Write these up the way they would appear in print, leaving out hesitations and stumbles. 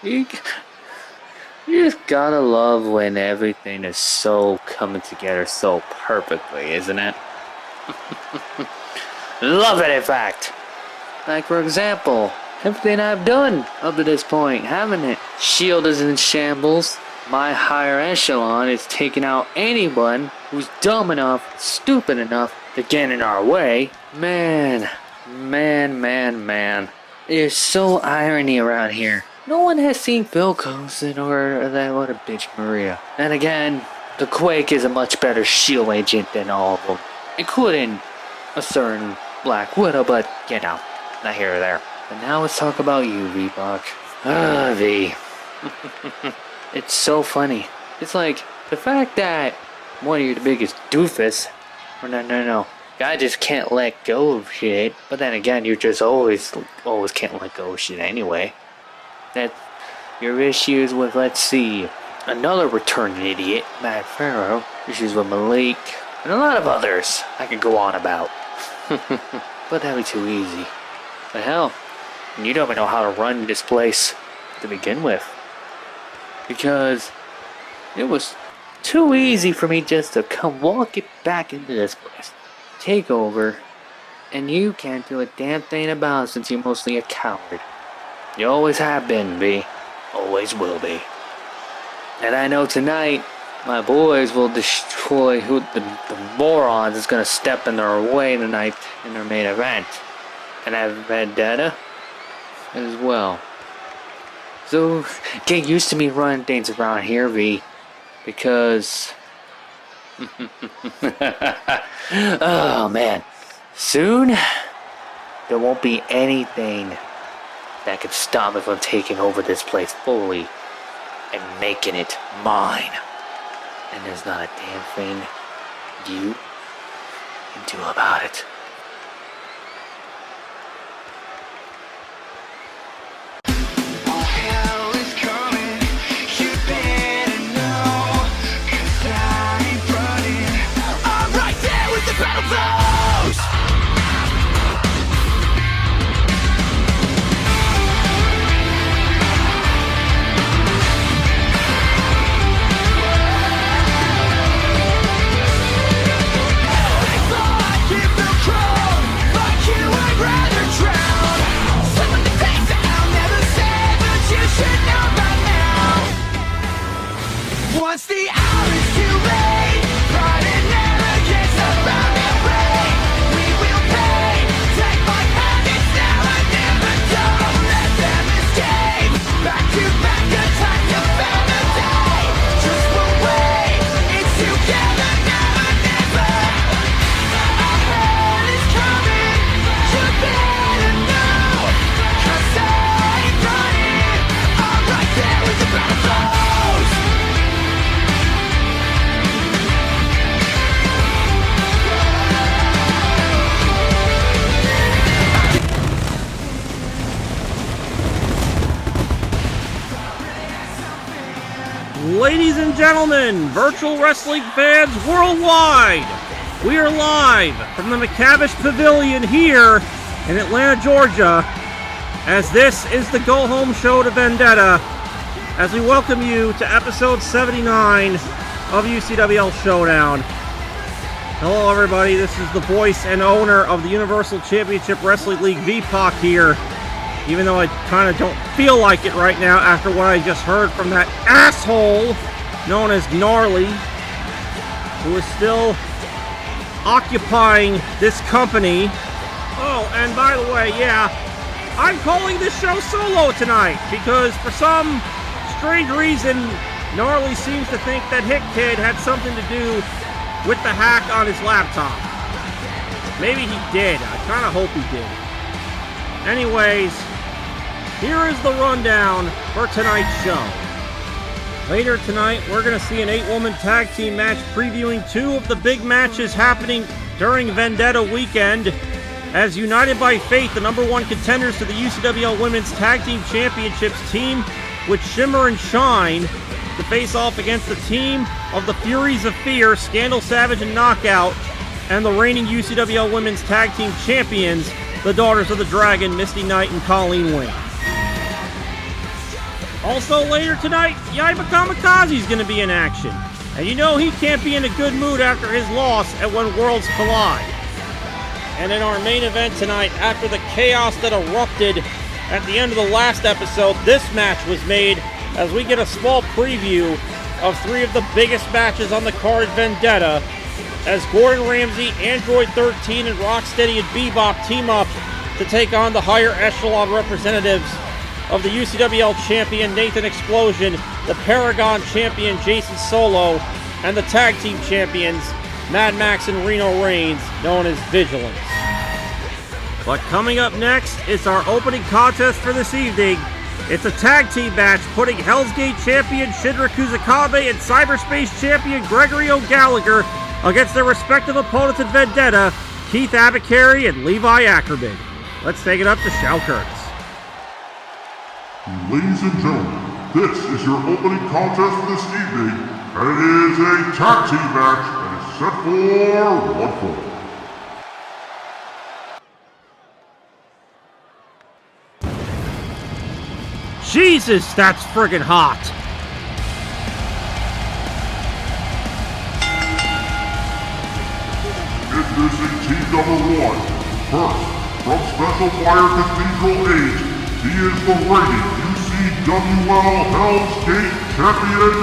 You, you just gotta love when everything is so coming together so perfectly, isn't it? Love it, in fact. Like, for example, everything I've done up to this point, haven't it? Shield is in shambles. My higher echelon is taking out anyone who's dumb enough, stupid enough to get in our way. Man. There's so irony around here. No one has seen Phil Coulson or that what a bitch Maria. And again, the Quake is a much better shield agent than all of them, including a certain Black Widow, but you know, not here or there. And now let's talk about you, V-Pac. V. It's so funny. It's like, the fact that one of your biggest doofus, or no, guy just can't let go of shit, but then again, you just always can't let go of shit anyway. That your issues with, let's see, another returning idiot, Matt Farrow, issues with Malik, and a lot of others I could go on about. But that'd be too easy. But hell, you don't even know how to run this place to begin with. Because it was too easy for me just to come walking back into this place, take over, and you can't do a damn thing about it since you're mostly a coward. You always have been, B. Always will be. And I know tonight, my boys will destroy the morons is gonna step in their way tonight in their main event. And I have Vendetta as well. So, get used to me running things around here, V. Because... oh, man. Soon, there won't be anything that can stop me from taking over this place fully and making it mine. And there's not a damn thing you can do about it. Once the hour is too late, pride it never gets around their way. We will pay, take my hand, it's now or never. Don't let them escape. Back to back, attack the day. Just one way, it's together now or never. Our hell is coming, you better know. 'Cause I ain't running, I'm right there with the battle foes. Ladies and gentlemen, virtual wrestling fans worldwide, we are live from the Macamish Pavillion here in Atlanta, Georgia, as this is the go-home show to Vendetta, as we welcome you to episode 79 of UCWL Showdown. Hello everybody, this is the voice and owner of the Universal Championship Wrestling League, V-Pac here, even though I kind of don't feel like it right now after what I just heard from that asshole known as Gnarly, who is still occupying this company. Oh, and by the way, yeah, I'm calling this show solo tonight because for some strange reason, Gnarly seems to think that Hick Kid had something to do with the hack on his laptop. Maybe he did. I kind of hope he did. Anyways, here is the rundown for tonight's show. Later tonight, we're going to see an 8-woman tag team match previewing 2 of the big matches happening during Vendetta weekend, as United by Fate, the #1 contenders to the UCWL Women's Tag Team Championships, team with Shimmer and Shine to face off against the team of the Furies of Fear, Scandal, Savage, and Knockout, and the reigning UCWL Women's Tag Team Champions, the Daughters of the Dragon, Misty Knight and Colleen Wing. Also later tonight, Yaima Kamikaze is going to be in action. And you know he can't be in a good mood after his loss at When Worlds Collide. And in our main event tonight, after the chaos that erupted at the end of the last episode, this match was made as we get a small preview of three of the biggest matches on the card at Vendetta, as Gordon Ramsay, Android 13, and Rocksteady and Bebop team up to take on the higher echelon representatives of the UCWL champion Nathan Explosion, the Paragon champion Jason Solo, and the tag team champions Mad Max and Reno Reigns, known as Vigilance. But coming up next is our opening contest for this evening. It's a tag team match putting Hell's Gate champion Shinra Kusakabe and Cyberspace champion Gregory O'Gallagher against their respective opponents in Vendetta, Keith Abakari and Levi Ackerman. Let's take it up to Shao Curtis. Ladies and gentlemen, this is your opening contest for this evening, and it is a tag team match and is set for one fall. Jesus, that's friggin' hot! Introducing team number one. First, from Special Fire Cathedral 8, he is the reigning UCWL Hell's Gate champion,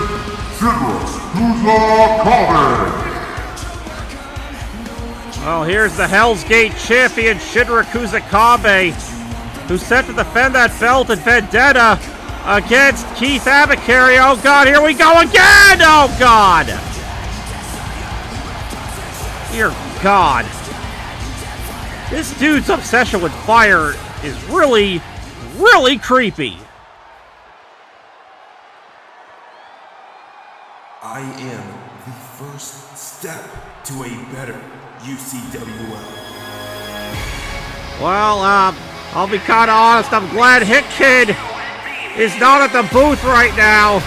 Shinra Kusakabe. Well, here's the Hell's Gate champion, Shinra Kusakabe, who's set to defend that belt in Vendetta against Keith Abakari. Oh God, here we go again! Oh God! Dear God. This dude's obsession with fire is really, really creepy. I am the first step to a better UCWL. Well, I'll be kind of honest, I'm glad Hit Kid is not at the booth right now.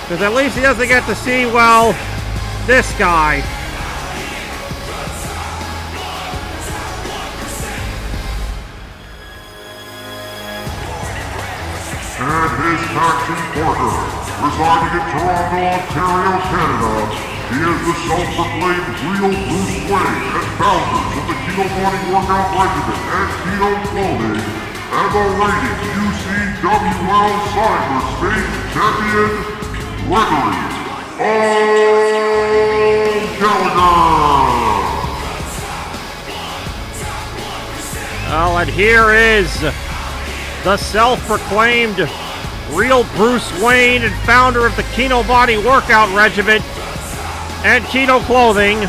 Because at least he doesn't get to see, well, this guy. And his tag team partner, residing in Toronto, Ontario, Canada, he is the self-proclaimed real Bruce Wayne and founders of the Keto Body Workout Regimen and Keto Clothing, and the reigning UCWL Cyberspace Champion, Gregory O'Gallagher. Well, and here is the self-proclaimed real Bruce Wayne and founder of the Kino Body Workout Regimen and Kino Clothing.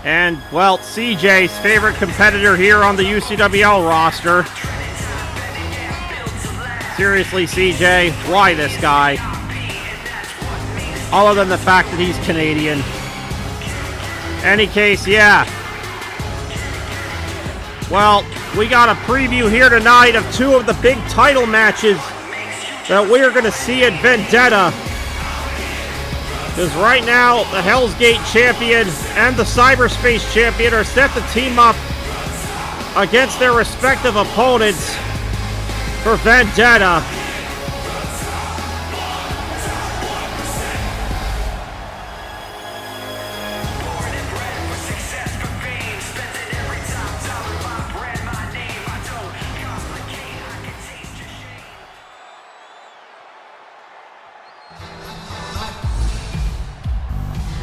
And, well, CJ's favorite competitor here on the UCWL roster. Seriously, CJ, why this guy? Other than the fact that he's Canadian. Any case, yeah. Well, we got a preview here tonight of two of the big title matches that we are going to see at Vendetta. Because right now, the Hell's Gate champion and the Cyberspace champion are set to team up against their respective opponents for Vendetta.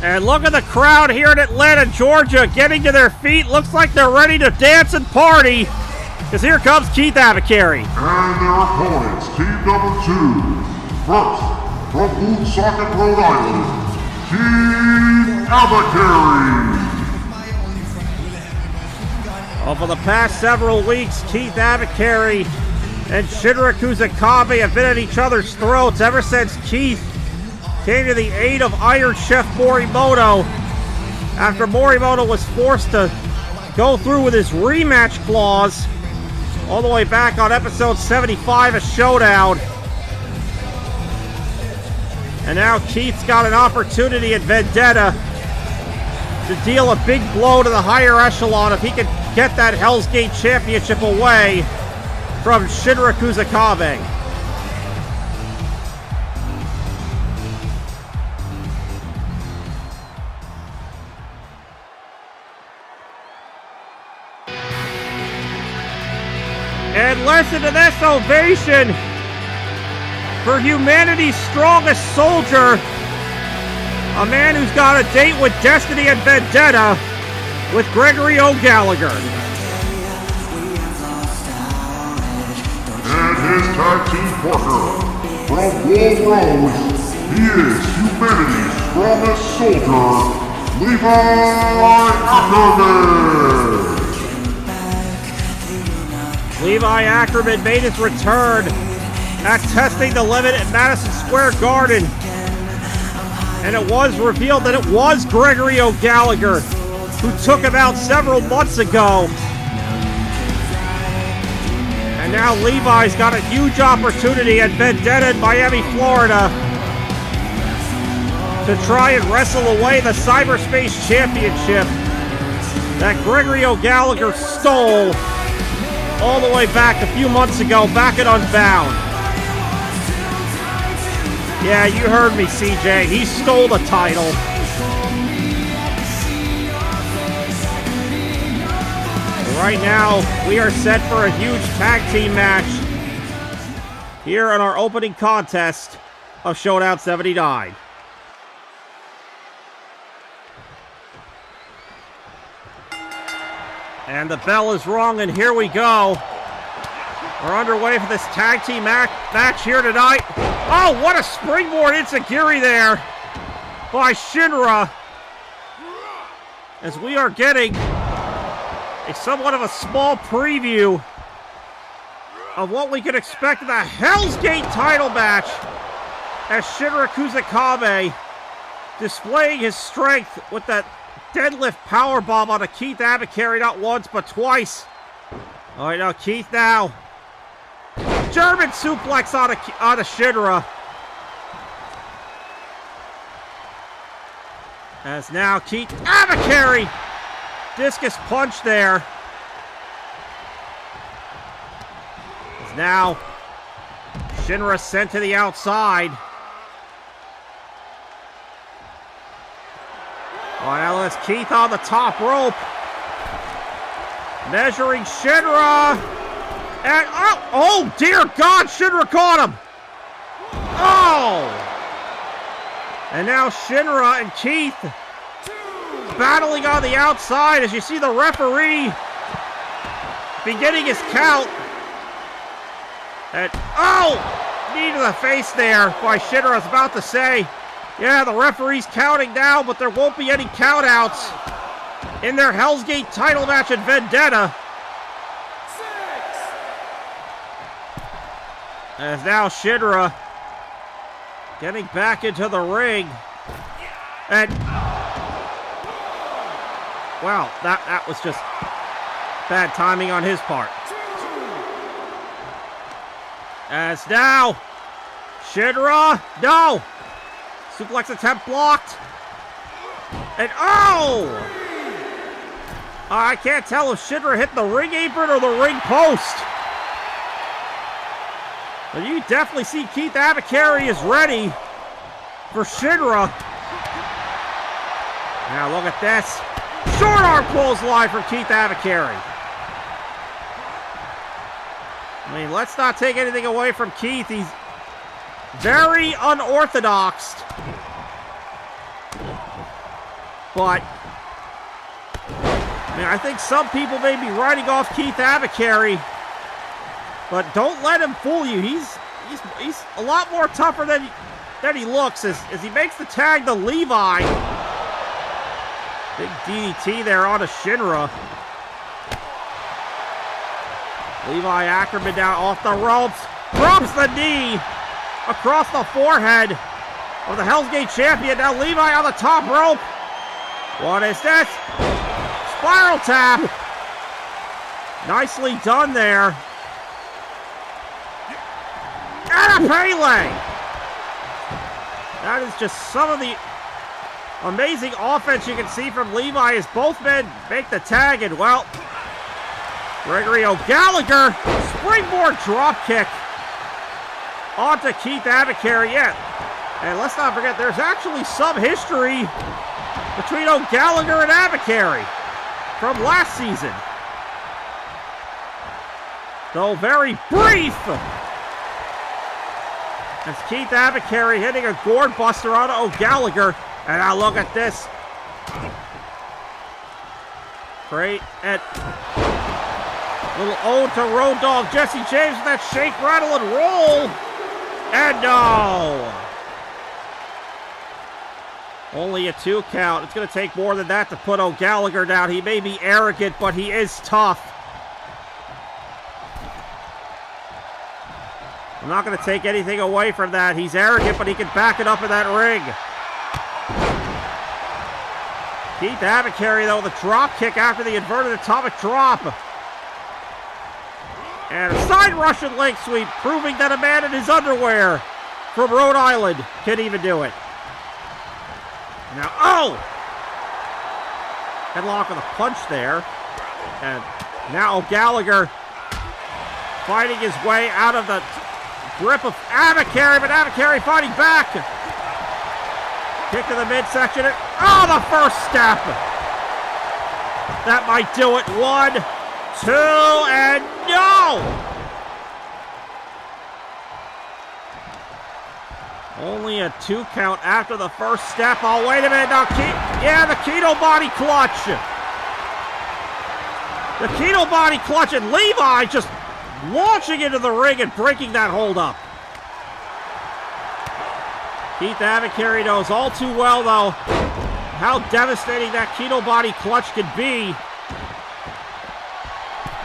And look at the crowd here in Atlanta, Georgia, getting to their feet. Looks like they're ready to dance and party. Because here comes Keith Abakari. And their opponents, team number two. First, from Woonsocket, Rhode Island, Keith Abakari. Well, for the past several weeks, Keith Abakari and Shinra Kusakabe have been at each other's throats ever since Keith came to the aid of Iron Chef Morimoto after Morimoto was forced to go through with his rematch clause all the way back on episode 75 of Showdown. And now Keith's got an opportunity at Vendetta to deal a big blow to the higher echelon if he can get that Hell's Gate Championship away from Shinra Kusakabe. listen to this ovation for humanity's strongest soldier, a man who's got a date with Destiny and Vendetta, with Gregory O'Gallagher. And his tag team partner, from Wall Rose, he is humanity's strongest soldier, Levi Ackerman. Levi Ackerman made his return at Testing the Limit at Madison Square Garden. And it was revealed that it was Gregory O'Gallagher who took him out several months ago. And now Levi's got a huge opportunity at Vendetta in Miami, Florida to try and wrestle away the Cyberspace Championship that Gregory O'Gallagher stole all the way back a few months ago, back at Unbound. Yeah, you heard me, CJ. He stole the title. Right now, we are set for a huge tag team match here in our opening contest of Showdown 79. And the bell is rung, and here we go. We're underway for this tag team match here tonight. Oh, what a springboard enziguri there by Shinra. As we are getting a somewhat of a small preview of what we can expect in the Hell's Gate title match as Shinra Kusakabe displaying his strength with that deadlift powerbomb on a Keith Abakari, not once but twice. All right, now Keith now. German suplex on a Shinra. As now Keith Abakari. Discus punch there. As now Shinra sent to the outside. Oh, now that's Keith on the top rope. Measuring Shinra. And, oh dear God, Shinra caught him. Oh. And now Shinra and Keith battling on the outside as you see the referee beginning his count. And, oh, knee to the face there by Shinra. I was about to say, yeah, the referee's counting now, but there won't be any countouts in their Hell's Gate title match at Vendetta. As now Shinra getting back into the ring. And, wow, that was just bad timing on his part. As now, Shinra, no! Suplex attempt blocked. And, oh! I can't tell if Shinra hit the ring apron or the ring post. But you definitely see Keith Abakari is ready for Shinra. Now look at this. Short arm clothesline from Keith Abakari. I mean, let's not take anything away from Keith. He's very unorthodox. But, I mean, I think some people may be writing off Keith Abakari. But don't let him fool you. He's a lot more tougher than he looks as he makes the tag to Levi. Big DDT there on a Shinra. Levi Ackerman down off the ropes. Drops the knee across the forehead of the Hell's Gate champion. Now Levi on the top rope. What is this? Spiral tap. Nicely done there. And a Pele! That is just some of the amazing offense you can see from Levi as both men make the tag. And, well, Gregory O'Gallagher, springboard dropkick onto Keith Abakari. Yeah, and let's not forget, there's actually some history between O'Gallagher and Abakari from last season. though very brief. As Keith Abacary hitting a gourd buster on O'Gallagher. And now look at this. Great. And little ode to Road Dogg Jesse James with that shake, rattle, and roll. And no. Only a 2 count. It's going to take more than that to put O'Gallagher down. He may be arrogant, but he is tough. I'm not going to take anything away from that. He's arrogant, but he can back it up in that ring. Keith Abacary, though, the drop kick after the inverted atomic drop. And a side Russian leg sweep, proving that a man in his underwear from Rhode Island can even do it. Now, oh! Headlock with a punch there. And now O'Gallagher fighting his way out of the grip of Abacary, but Abacary fighting back. Kick to the midsection. Oh, the first step. That might do it. 1, 2, and no! Only a 2 count after the first step. Oh, wait a minute. Now, the Keto body clutch. The Keto body clutch, and Levi just launching into the ring and breaking that hold up. Keith Abacary knows all too well, though, how devastating that Keto body clutch can be.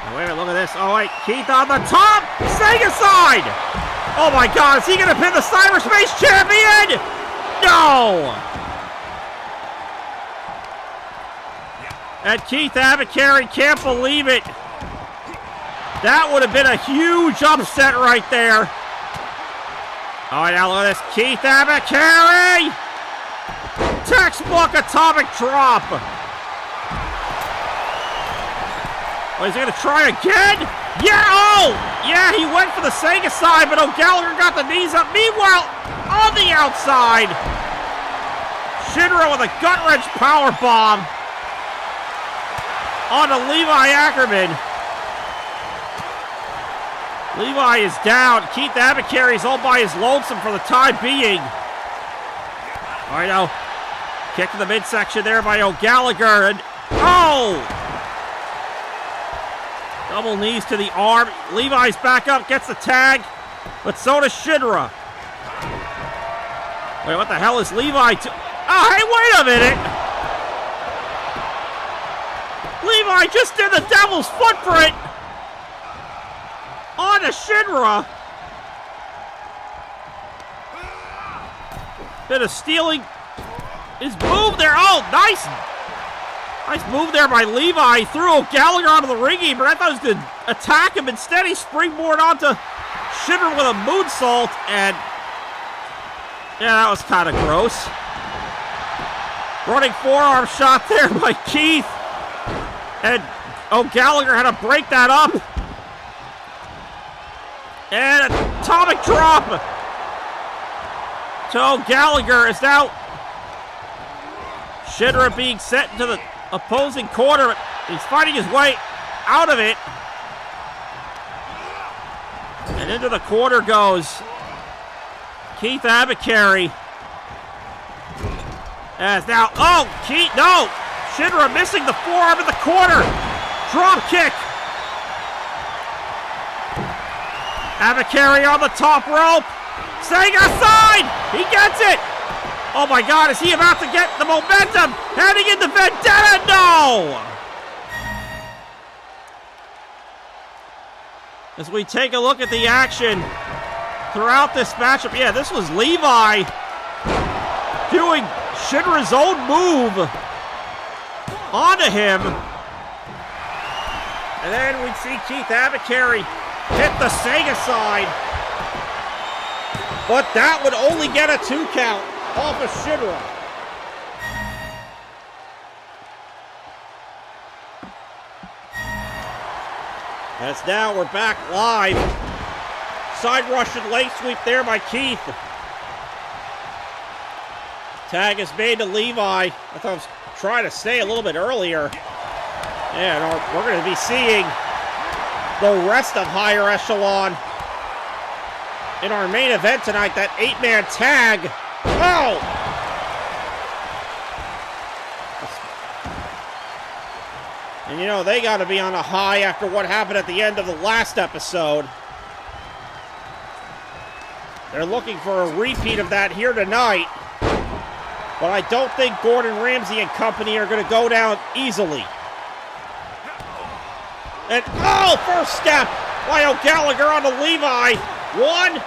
Oh, wait a minute, look at this. Oh, wait, Keith on the top. Staying aside. Oh, my God. Is he going to pin the cyberspace champion? No. And Keith Abacary can't believe it. That would have been a huge upset right there. All right, now look at this. Keith Abacary! Textbook atomic drop. Oh, is he going to try again? Yeah, oh! Yeah, he went for the Sega side, but O'Gallagher got the knees up. Meanwhile, on the outside, Shinra with a gut-wrench powerbomb onto Levi Ackerman. Levi is down. Keith Abacary is all by his lonesome for the time being. All right, now, kick to the midsection there by O'Gallagher, and oh! Double knees to the arm. Levi's back up, gets the tag, but so does Shinra. Wait, what the hell is Levi? Oh, hey, wait a minute! Levi just did the devil's footprint on to Shinra. Bit of stealing his move there. Oh, nice. Nice move there by Levi. Threw O'Gallagher onto the ring apron. I thought he was going to attack him. Instead, he springboard onto Shinra with a moonsault. And yeah, that was kind of gross. Running forearm shot there by Keith. And O'Gallagher had to break that up. And atomic drop to O'Gallagher is now Shinra being sent into the opposing corner. He's fighting his way out of it. And into the corner goes Keith Abacary. As now, oh, Keith, no! Shinra missing the forearm in the corner. Drop kick. Abacary on the top rope. Staying aside. He gets it. Oh my God, is he about to get the momentum? Heading into Vendetta? No! As we take a look at the action throughout this matchup. Yeah, this was Levi doing Shinra's own move onto him. And then we'd see Keith Abacary hit the Sega side. But that would only get a 2 count off of Shinra. As now we're back live. Side Russian leg sweep there by Keith. Tag is made to Levi. I thought I was trying to stay a little bit earlier. And we're going to be seeing the rest of Higher Echelon. In our main event tonight, that 8-man tag. Oh! And you know, they got to be on a high after what happened at the end of the last episode. They're looking for a repeat of that here tonight. But I don't think Gordon Ramsay and company are going to go down easily. And, oh, first step by O'Gallagher on the Levi. 1,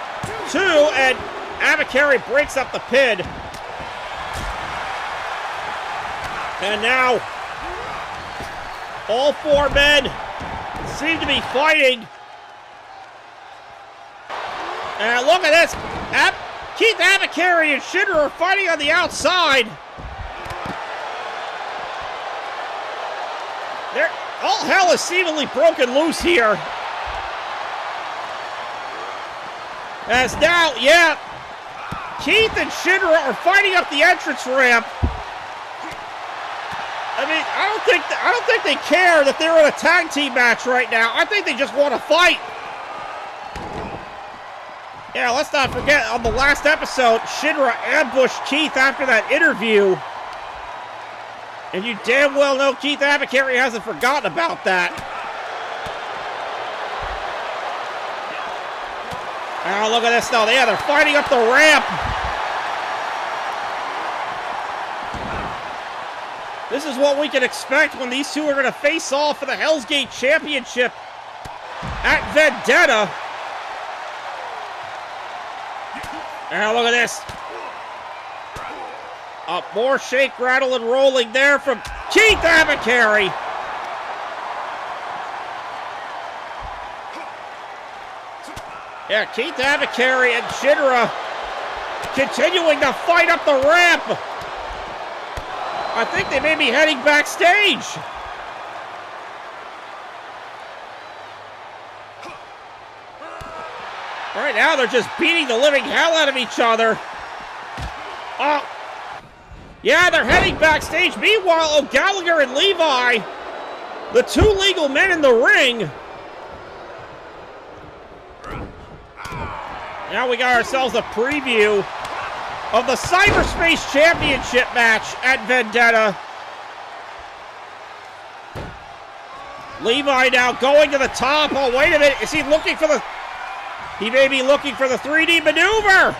2, and Abakari breaks up the pin. And now, all 4 men seem to be fighting. And look at this. Keith Abakari and Shinra are fighting on the outside. All hell is seemingly broken loose here. As now, yeah, Keith and Shinra are fighting up the entrance ramp. I mean, I don't think they care that they're in a tag team match right now. I think they just want to fight. Yeah, let's not forget, on the last episode, Shinra ambushed Keith after that interview. And you damn well know Keith Abakari hasn't forgotten about that. Oh, look at this now. Yeah, they're fighting up the ramp. This is what we can expect when these two are going to face off for the Hell's Gate Championship at Vendetta. Now look at this. More shake, rattle, and rolling there from Keith Abakari. Yeah, Keith Abakari and Shinra continuing to fight up the ramp. I think they may be heading backstage. Right now, they're just beating the living hell out of each other. Oh, yeah, they're heading backstage. Meanwhile, O'Gallagher and Levi, the 2 legal men in the ring. Now we got ourselves a preview of the Cyberspace Championship match at Vendetta. Levi now going to the top. Oh, wait a minute. Is he looking for the... He may be looking for the 3D maneuver.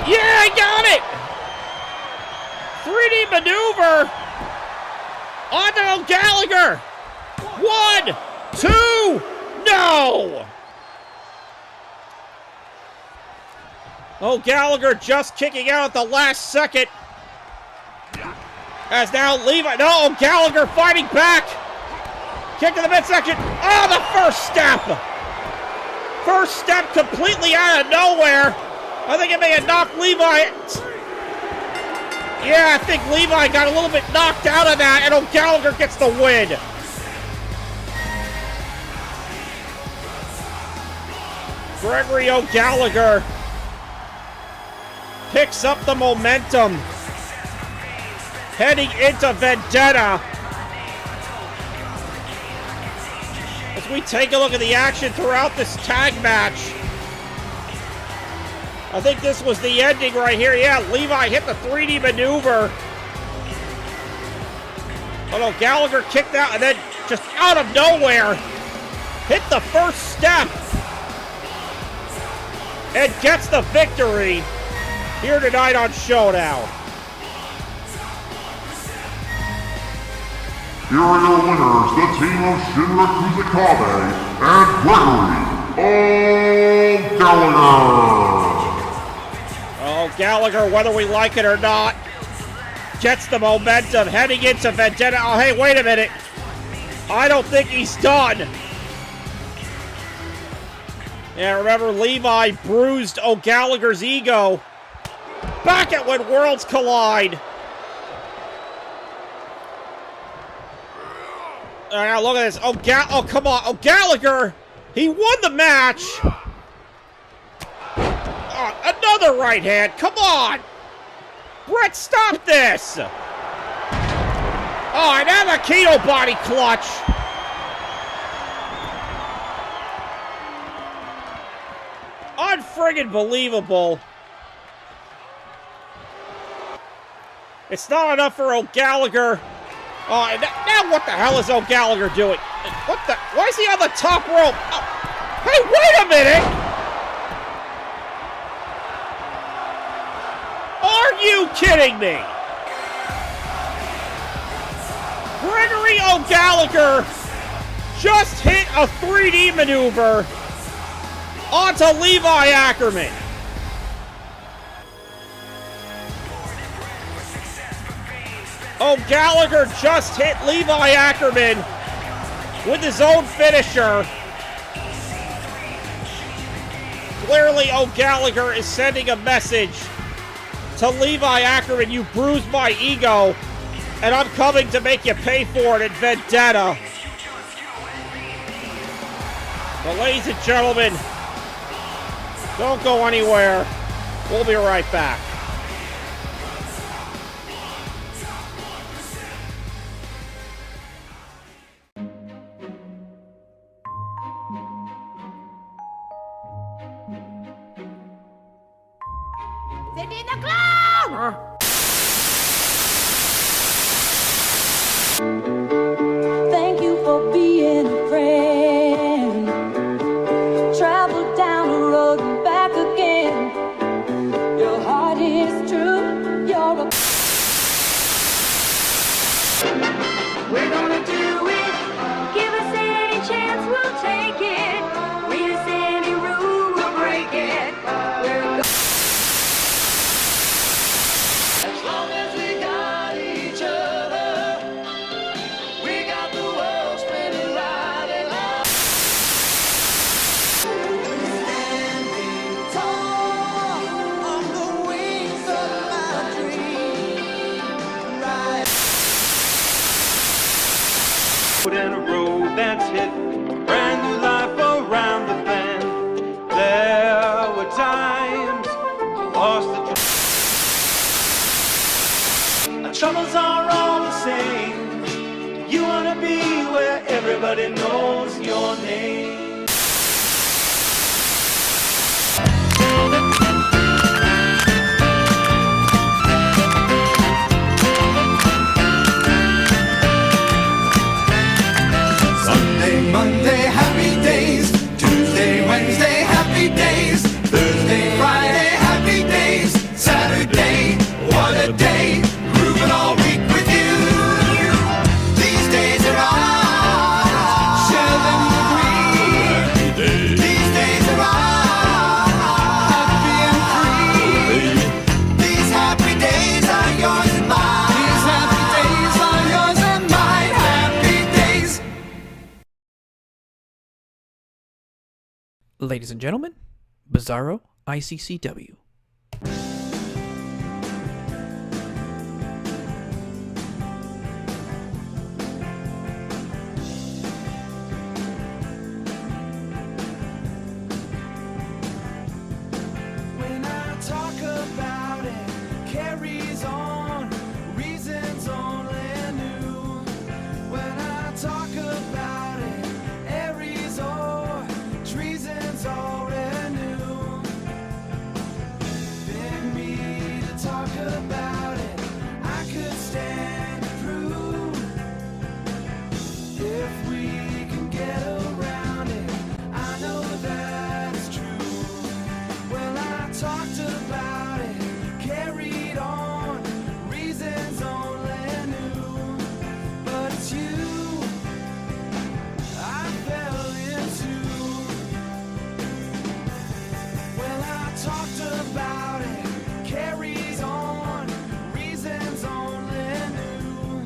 Yeah, I got it. 3D maneuver onto O'Gallagher. 1, 2, no. O'Gallagher just kicking out at the last second. As now Levi, no, O'Gallagher fighting back. Kick to the midsection. Oh, the first step. First step completely out of nowhere. I think it may have knocked Levi. Yeah, I think Levi got a little bit knocked out of that, and O'Gallagher gets the win. Gregory O'Gallagher picks up the momentum heading into Vendetta. As we take a look at the action throughout this tag match, I think this was the ending right here. Yeah, Levi hit the 3D maneuver. But O'Gallagher kicked out and then just out of nowhere hit the first step and gets the victory here tonight on Showdown. Here are your winners, the team of Shinra Kuzakabe and Gregory O'Gallagher. O'Gallagher, whether we like it or not, gets the momentum heading into Vendetta. Oh, hey, wait a minute. I don't think he's done. Yeah, remember, Levi bruised O'Gallagher's ego back at When Worlds Collide. Now look at this. Oh, come on. O'Gallagher, he won the match. Oh, another right hand. Come on. Brett, stop this. Oh, and now the Keto body clutch. unfriggin' believable. It's not enough for O'Gallagher. Oh, and now what the hell is O'Gallagher doing? What the? Why is he on the top rope? Oh, hey, wait a minute! Are you kidding me? Gregory O'Gallagher just hit a 3D maneuver onto Levi Ackerman. O'Gallagher just hit Levi Ackerman with his own finisher. Clearly, O'Gallagher is sending a message to Levi Ackerman: you bruised my ego, and I'm coming to make you pay for it at Vendetta. But ladies and gentlemen, don't go anywhere. We'll be right back. Thank you for being a friend. Travel down the road and back again. Your heart is true. You're a. We're gonna do it. Give us any chance, we'll take it. Read us any rule, we'll break it. We're as long as we got each other, we got the world spinning right and left. Standing tall on the wings of my dream. Right. In a road that's hit a brand new life around the bend. There were times I lost the our troubles are all the same. You wanna be where everybody knows your name. Sunday, Monday, happy days. Tuesday, Wednesday, happy days. Thursday, Friday, happy days. Saturday, what a day. Grooving all week with you. These days are ours. Share them with me. These days are ours. Happy and free. These happy days are yours and mine. These happy days are yours and mine. Happy days. Ladies and gentlemen, Bizarro ICCW. When I talk about it, carries on, reasons only new. When I talk about it, Aries or treason's already new. Beg me to talk about it, I could stand to prove. If we can get around it, I know that it's true. Well, I talked about it, carried on, reasons only knew. But it's you I fell into. Well, I talked about it, carries on, reasons only knew.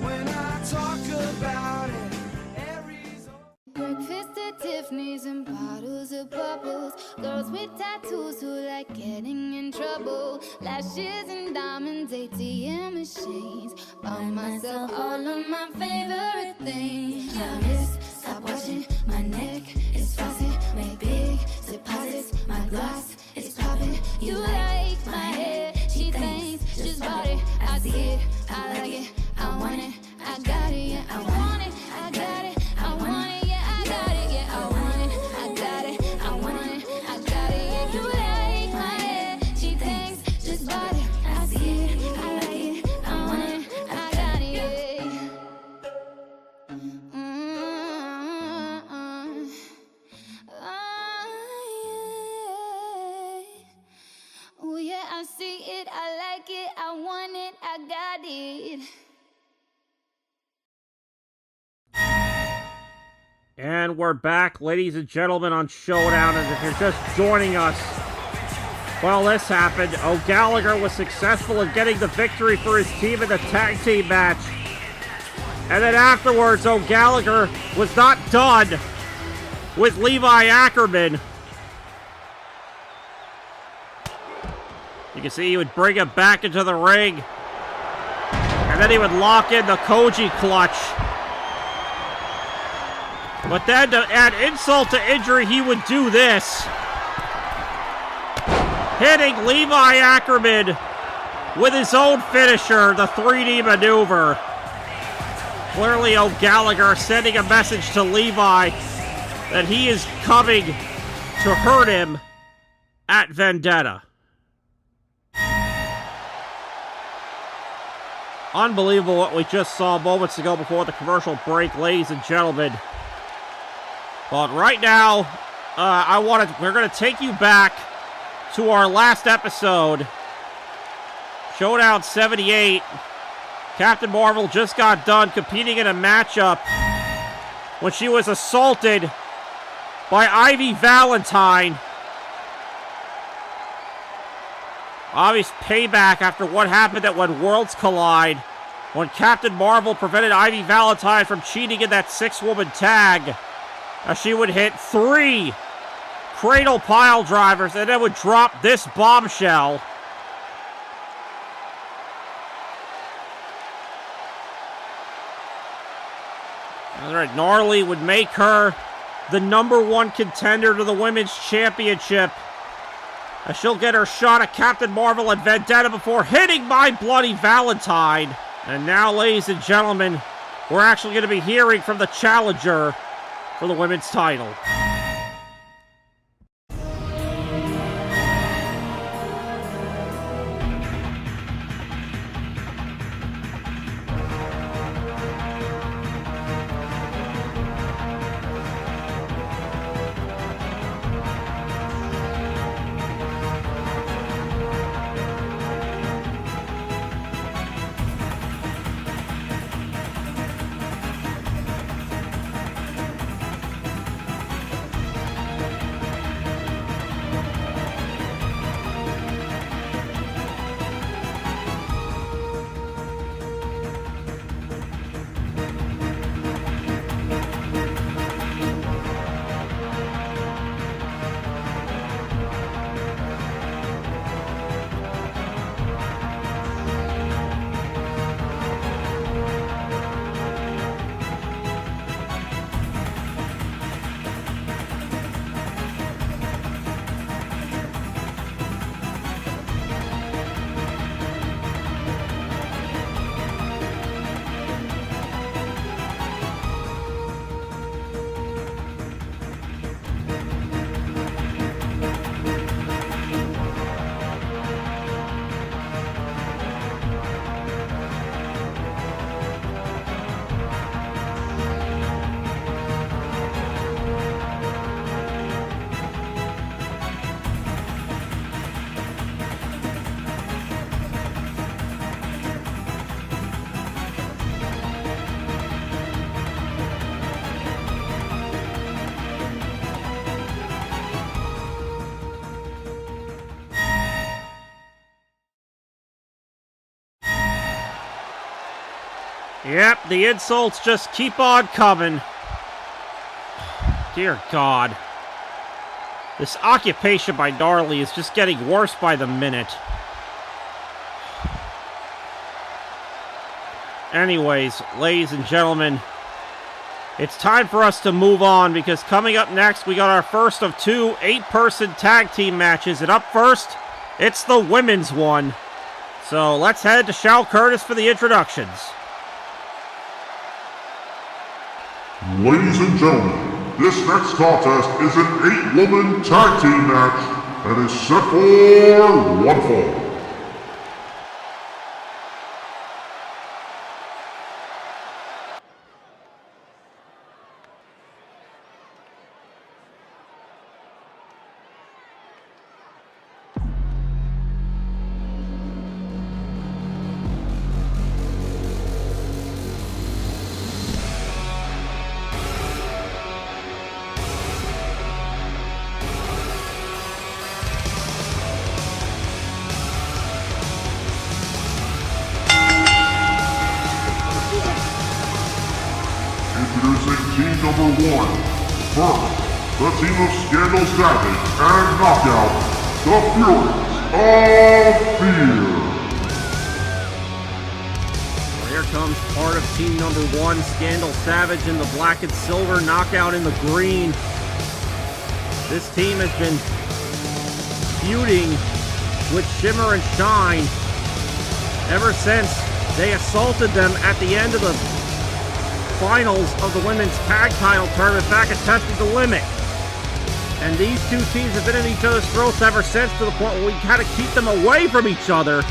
When I talk about it, Aries. Breakfast at Tiffany's and bottles of bubbles. Girls with tattoos who like getting in trouble. Lashes and diamonds, ATM machines. Buy myself all of my favorite things. My wrist, stop watching. My neck is flossy. Make big deposits. My gloss is popping. You like my hair? She thinks just bought it. I see it, I like it, I want it, I got it, yeah, I want it, I got it, I want it, yeah, I got it, yeah, I want it, I got it, I want it, I got it, we're back, ladies and gentlemen, on Showdown. And if you're just joining us, well, this happened. O'Gallagher was successful in getting the victory for his team in the tag team match. And then afterwards, O'Gallagher was not done with Levi Ackerman. You can see he would bring him back into the ring. And then he would lock in the Koji clutch. But then to add insult to injury, he would do this. Hitting Levi Ackerman with his own finisher, the 3D maneuver. Clearly O'Gallagher sending a message to Levi that he is coming to hurt him at Vendetta. Unbelievable what we just saw moments ago before the commercial break, ladies and gentlemen. But right now, we're going to take you back to our last episode, Showdown 78. Captain Marvel just got done competing in a matchup when she was assaulted by Ivy Valentine. Obvious payback after what happened at When Worlds Collide, when Captain Marvel prevented Ivy Valentine from cheating in that 6-woman tag, as she would hit 3 cradle pile drivers and then would drop this bombshell. Alright, Gnarly would make her the #1 contender to the Women's Championship, as she'll get her shot at Captain Marvel and Vendetta before hitting My Bloody Valentine. And now, ladies and gentlemen, we're actually going to be hearing from the challenger for the women's title. Yep, the insults just keep on coming. Dear God. This occupation by Gnarly is just getting worse by the minute. Anyways, ladies and gentlemen, it's time for us to move on, because coming up next, we got our first of 2 8-person tag team matches. And up first, it's the women's one. So let's head to Shao Curtis for the introductions. Ladies and gentlemen, this next contest is an 8-woman tag team match and is set for 1 fall. 1. First, the team of Scandal Savage and Knockout, the Furies of Fear. Here comes part of team number 1, Scandal Savage in the black and silver, Knockout in the green. This team has been feuding with Shimmer and Shine ever since they assaulted them at the end of the finals of the women's tag title tournament back at Testing the Limit. And these two teams have been in each other's throats ever since, to the point where we had to keep them away from each other.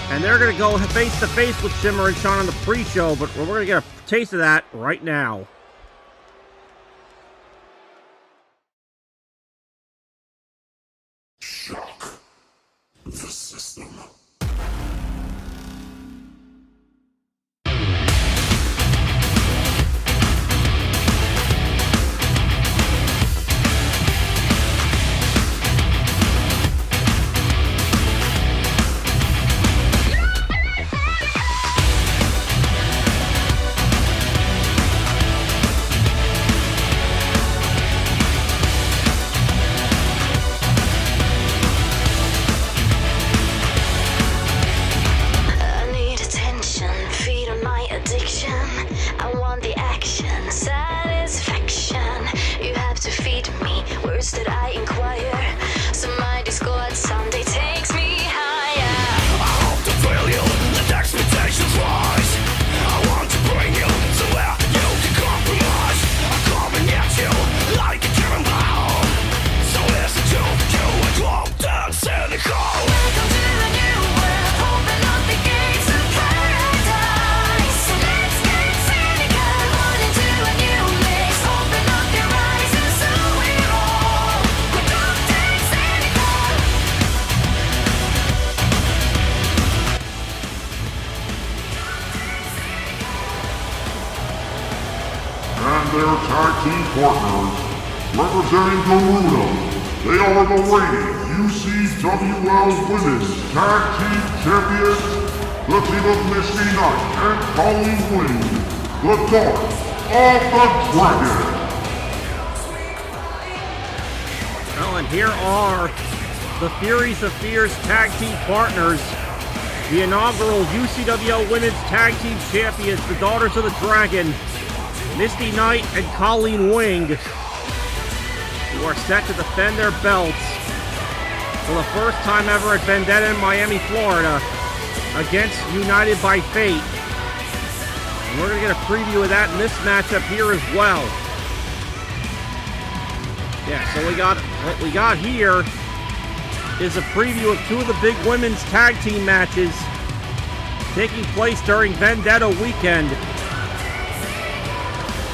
And they're going to go face to face with Shimmer and Shine on the pre-show, but we're going to get a taste of that right now. Shock the system. That I inquire, so my Discord someday takes me higher. I hope to thrill you, let expectations rise. I want to bring you to where you can compromise. I'm coming at you like a cannonball. So listen to you and cloaked and cynical. Welcome to a new world, open up the gates of paradise. So let's get cynical, on into a new place. Open up your eyes and so we're all. And their tag team partners, representing Garuda, they are the reigning UCWL Women's Tag Team Champions, the team of Misty Knight and Colleen Wing, the Daughter of the Dragon. Well, and here are the Furies of Fear's tag team partners, the inaugural UCWL Women's Tag Team Champions, the Daughters of the Dragon, Misty Knight and Colleen Wing, who are set to defend their belts for the first time ever at Vendetta in Miami, Florida, against United by Fate. And we're going to get a preview of that in this matchup here as well. Yeah, so what we got here is a preview of two of the big women's tag team matches taking place during Vendetta weekend,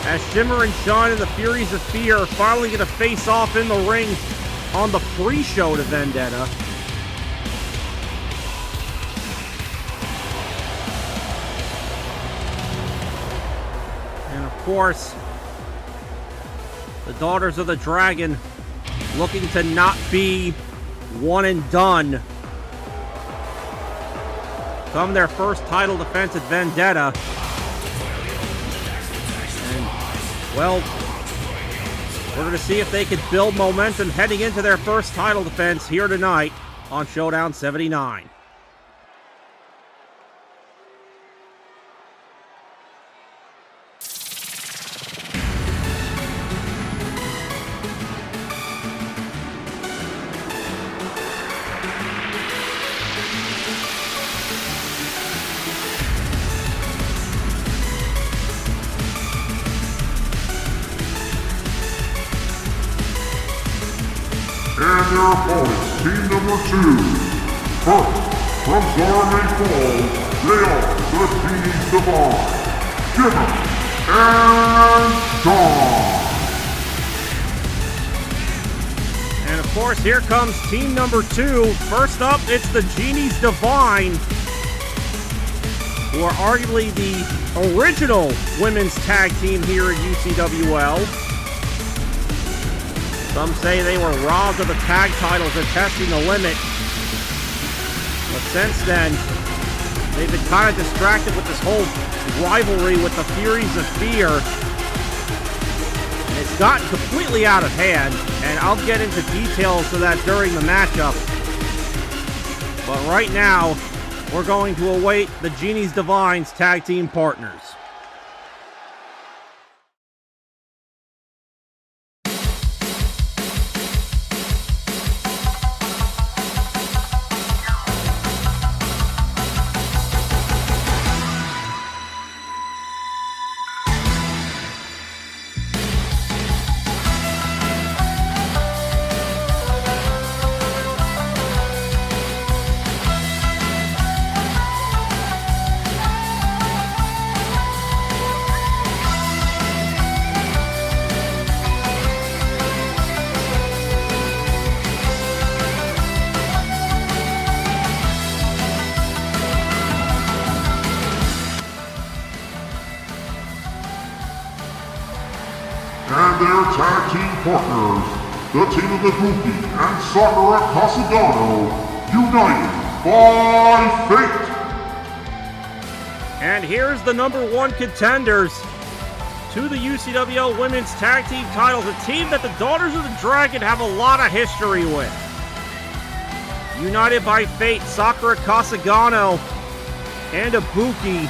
as Shimmer and Shine and the Furies of Fear are finally going to face off in the ring on the pre-show to Vendetta. And of course, the Daughters of the Dragon looking to not be one and done come their first title defense at Vendetta. Well, we're going to see if they can build momentum heading into their first title defense here tonight on Showdown 79. And their opponents, team number 2. First, from Zarmay Falls, they are the Team Divine, Shimmer and Shine. And of course, here comes team number 2. First up, it's the Genies Divine, who are arguably the original women's tag team here at UCWL. Some say they were robbed of the tag titles at Testing the Limit. But since then, they've been kind of distracted with this whole rivalry with the Furies of Fear. has gotten completely out of hand, and I'll get into details of that during the matchup. But right now, we're going to await the Genie's Divines tag team partners. And their tag team partners, the team of Ibuki and Sakura Kasugano, united by fate. And here's the #1 contenders to the UCWL Women's Tag Team titles, a team that the Daughters of the Dragon have a lot of history with. United by fate, Sakura Kasugano and Ibuki.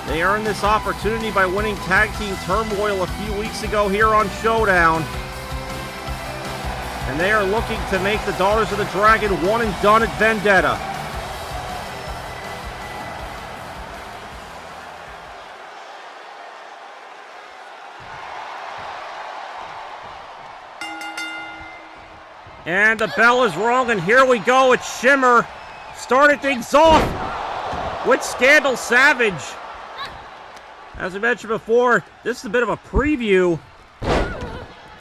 They earned this opportunity by winning Tag Team Turmoil a few weeks ago here on Showdown. And they are looking to make the Daughters of the Dragon one and done at Vendetta. And the bell is rung, and here we go. It's Shimmer. Started things off with Scandal Savage. As I mentioned before, this is a bit of a preview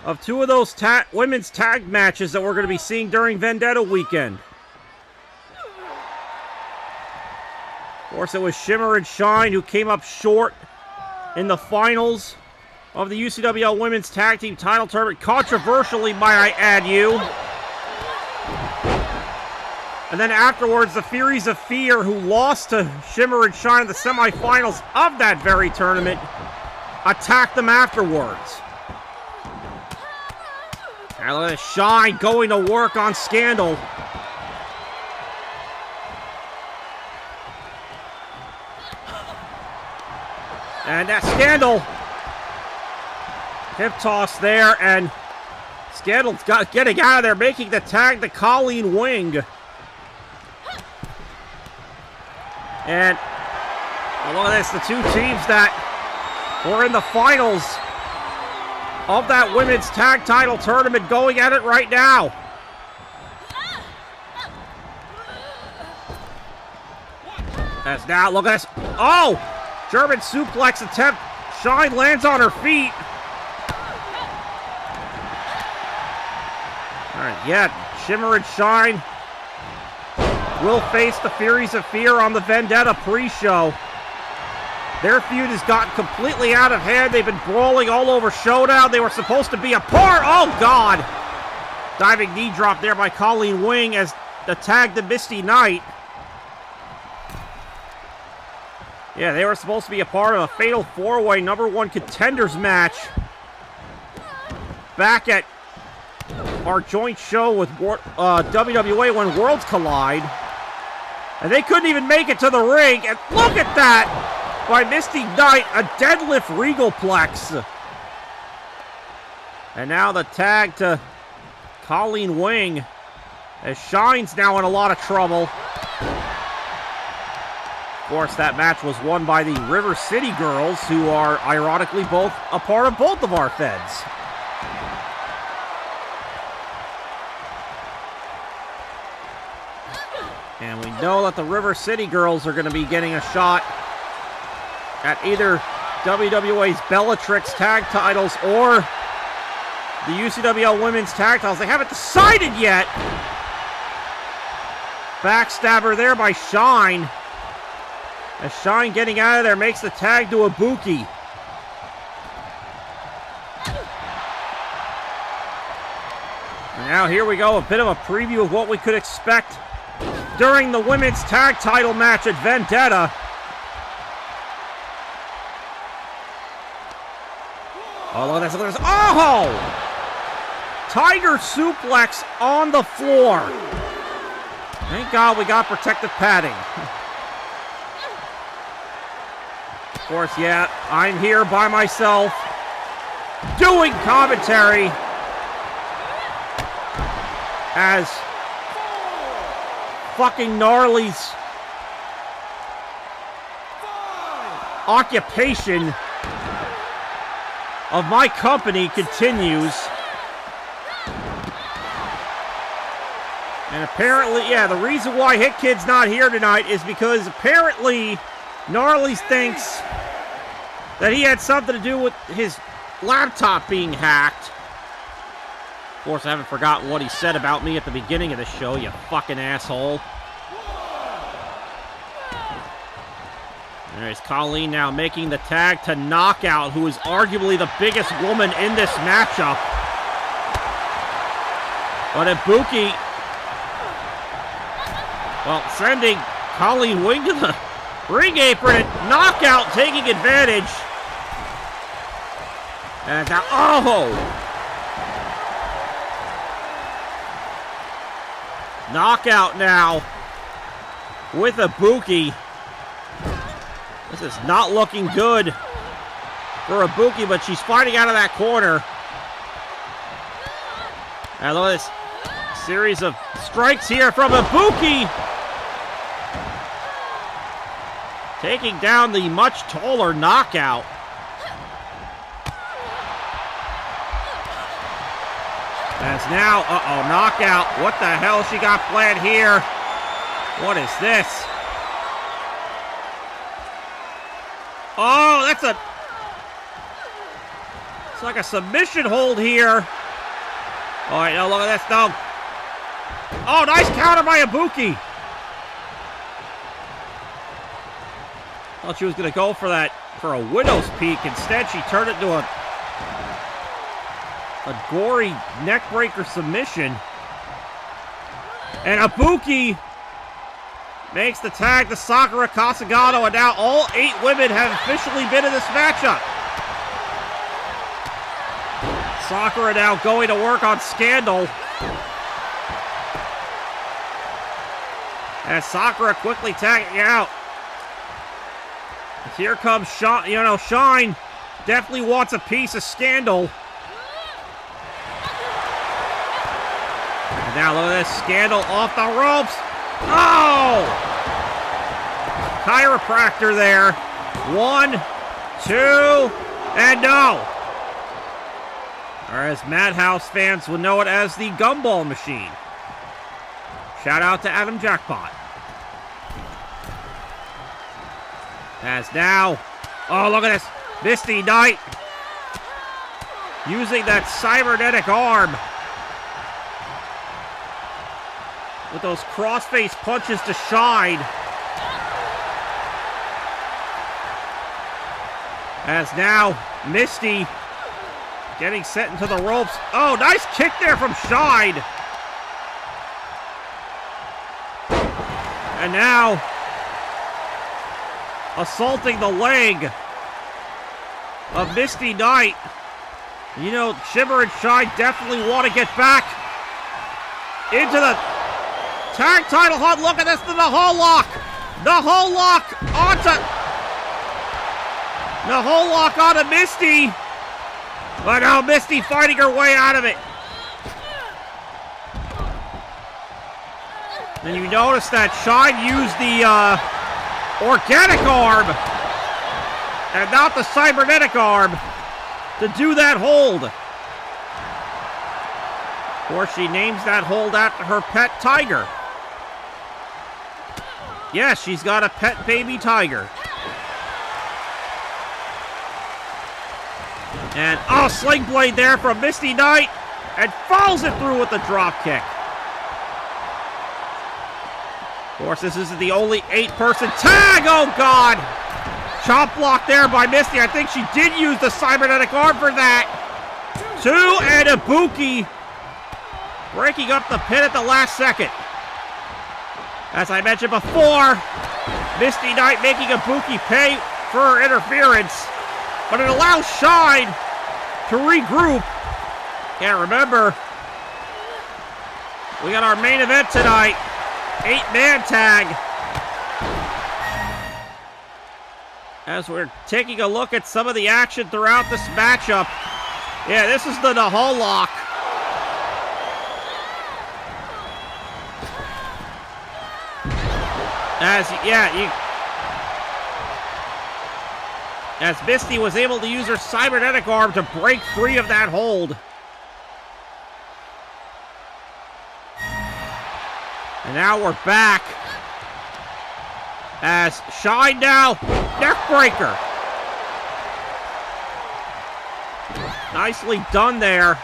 of two of those women's tag matches that we're going to be seeing during Vendetta weekend. Of course, it was Shimmer and Shine who came up short in the finals of the UCWL Women's Tag Team title tournament. Controversially, might I add you. And then afterwards, the Furies of Fear, who lost to Shimmer and Shine in the semifinals of that very tournament, attacked them afterwards. And look at Shine going to work on Scandal. And that Scandal hip toss there, and Scandal's getting out of there, making the tag to Colleen Wing. And look at this, the two teams that were in the finals of that women's tag title tournament going at it right now. As now, look at this. Oh! German suplex attempt. Shine lands on her feet. Alright, yeah, Shimmer and Shine will face the Furies of Fear on the Vendetta pre-show. Their feud has gotten completely out of hand. They've been brawling all over Showdown. They were supposed to be apart. Oh, God! Diving knee drop there by Colleen Wing as the tag to Misty Knight. Yeah, they were supposed to be a part of a fatal four-way #1 contenders match back at our joint show with WWA when Worlds Collide. And they couldn't even make it to the ring. And look at that! By Misty Knight, a deadlift regalplex. And now the tag to Colleen Wing, as Shine's now in a lot of trouble. Of course, that match was won by the River City Girls, who are ironically both a part of both of our feds. And we know that the River City Girls are going to be getting a shot at either WWA's Bellatrix tag titles or the UCWL Women's Tag titles. They haven't decided yet. Backstabber there by Shine. As Shine getting out of there makes the tag to Ibuki. And now here we go, a bit of a preview of what we could expect during the women's tag title match at Vendetta. Oh, look at this, look at this. Oh! Tiger suplex on the floor. Thank God we got protective padding. Of course, yeah, I'm here by myself doing commentary as fucking Gnarly's occupation of my company continues. And apparently, yeah, the reason why Hit Kid's not here tonight is because apparently Gnarly thinks that he had something to do with his laptop being hacked. Of course, I haven't forgotten what he said about me at the beginning of the show, you fucking asshole. There's Colleen now making the tag to Knockout, who is arguably the biggest woman in this matchup. But Ibuki, well, sending Colleen Wing to the ring apron, and Knockout taking advantage. And now, oh! Knockout now with Ibuki. This is not looking good for Ibuki, but she's fighting out of that corner. And look at this series of strikes here from Ibuki. Taking down the much taller Knockout. As now, Knockout. What the hell she got planned here? What is this? Oh, it's like a submission hold here. All right, now look at this. No. Oh, nice counter by Ibuki. Thought she was going to go for that, for a widow's peak. Instead, she turned it into a gory neckbreaker submission. And Ibuki makes the tag to Sakura Kasagato, and now all 8 women have officially been in this matchup. Sakura now going to work on Scandal. As Sakura quickly tagging out. Here comes Shine. Shine definitely wants a piece of Scandal. And now look at this, Scandal off the ropes. Oh! Chiropractor there. 1, 2, and no. Or as Madhouse fans would know it as the Gumball Machine. Shout out to Adam Jackpot. As now, oh look at this, Misty Knight using that cybernetic arm with those crossface punches to Shine. As now, Misty getting set into the ropes. Oh, nice kick there from Shine. And now, assaulting the leg of Misty Knight. You know, Shimmer and Shine definitely want to get back into the tag title hunt. Look at this, the whole lock. The whole lock onto Misty. But now Misty fighting her way out of it. And you notice that Shine used the organic arm and not the cybernetic arm to do that hold. Of course, she names that hold after her pet tiger. Yes, she's got a pet baby tiger. And, oh, sling blade there from Misty Knight. And follows it through with the drop kick. Of course, this isn't the only 8-person tag. Oh, God. Chop block there by Misty. I think she did use the cybernetic arm for that. 2, and Ibuki breaking up the pin at the last second. As I mentioned before, Misty Knight making Ibuki pay for her interference. But it allows Shine to to regroup. Yeah, remember, we got our main event tonight. 8-man tag. As we're taking a look at some of the action throughout this matchup. Yeah, this is the Nahal lock. As Misty was able to use her cybernetic arm to break free of that hold. And now we're back. As Shine now, neckbreaker. Nicely done there.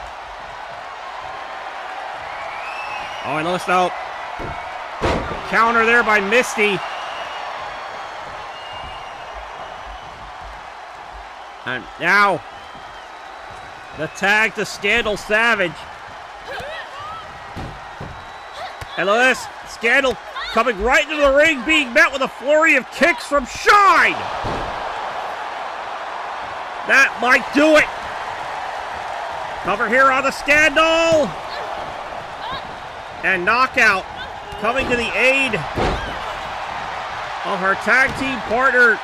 Oh, and listen out. Counter there by Misty. And now, the tag to Scandal Savage. And look at this, Scandal coming right into the ring, being met with a flurry of kicks from Shine. That might do it. Cover here on the Scandal. And knockout coming to the aid of her tag team partner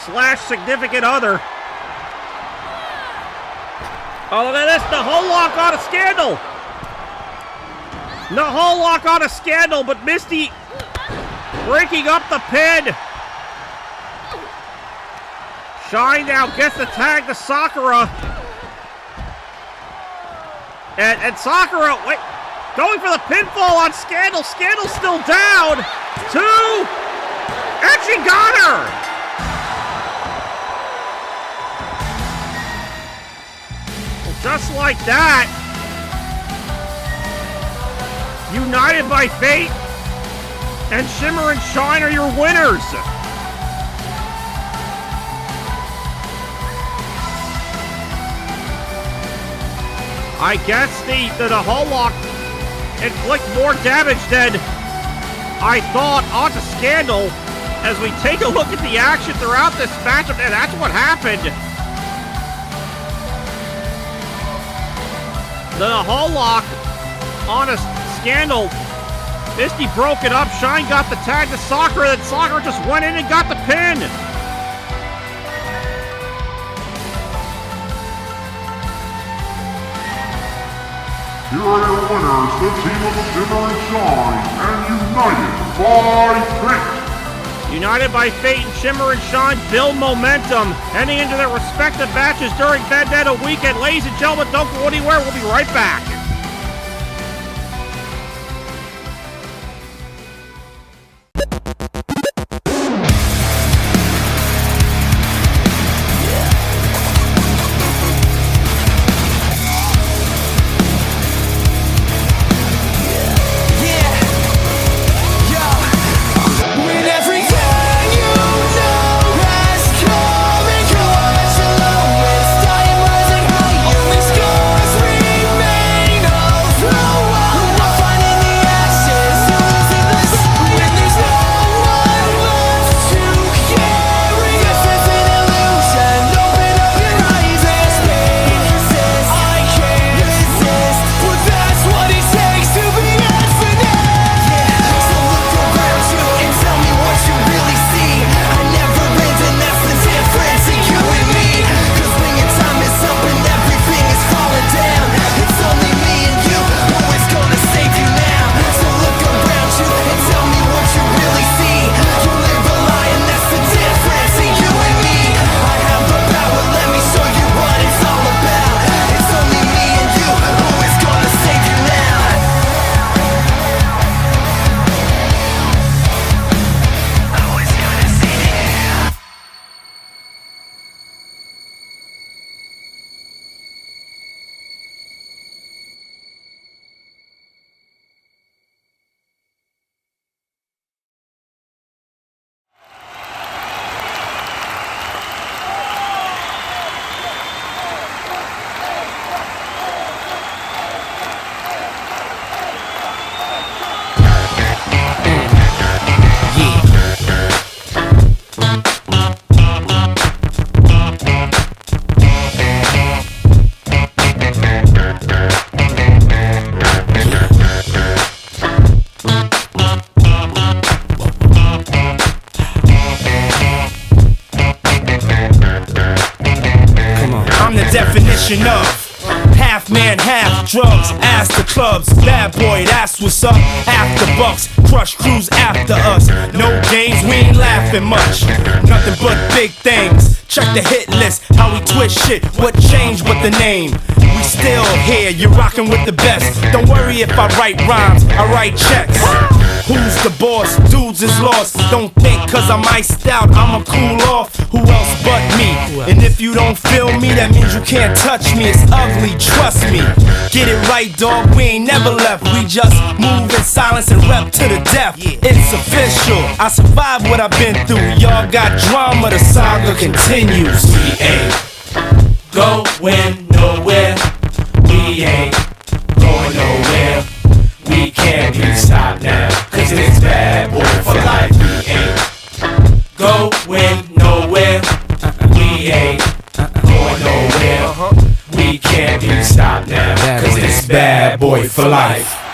/ significant other. Oh, look at this, the whole lock on a Scandal. The whole lock on a Scandal, but Misty breaking up the pin. Shine now gets the tag to Sakura. And Sakura, wait, going for the pinfall on Scandal. Scandal's still down. 2. And she got her. Well, just like that. United by Fate and Shimmer and Shine are your winners. I guess the Hull Lock inflict more damage than I thought onto Scandal. As we take a look at the action throughout this matchup, and that's what happened. The Hull Lock on a Scandal. Misty broke it up. Shine got the tag to Sakura. Then Sakura just went in and got the pin. Here are your winners, the team of Shimmer and Shine, and United by Fate. United by Fate and Shimmer and Shine build momentum heading into their respective matches during Vendetta weekend. Ladies and gentlemen, don't go anywhere. We'll be right back. Only scars remain half drugs, ass to clubs. Bad boy, that's what's up. After bucks, crush crews after us. No games, we ain't laughing much. Nothing but big things. Check the hit list, how we twist shit. What changed with the name? We still here, you're rocking with the best. Don't worry if I write rhymes, I write checks. Who's the boss? Dudes is lost. Don't think cause I'm iced out, I'ma cool off. Who else but me? And if you don't feel me, that means you can't touch me. It's ugly, trust me. Get it right, dog, we ain't never left. We just move in silence and rep to the death. It's official, I survived what I've been through. Y'all got drama, the saga continues. We ain't going nowhere. We ain't going nowhere. We can't be stopped now, cause it's bad boy for life. We ain't going nowhere. We ain't going nowhere. We can't be stopped now, cause it's bad boy for life.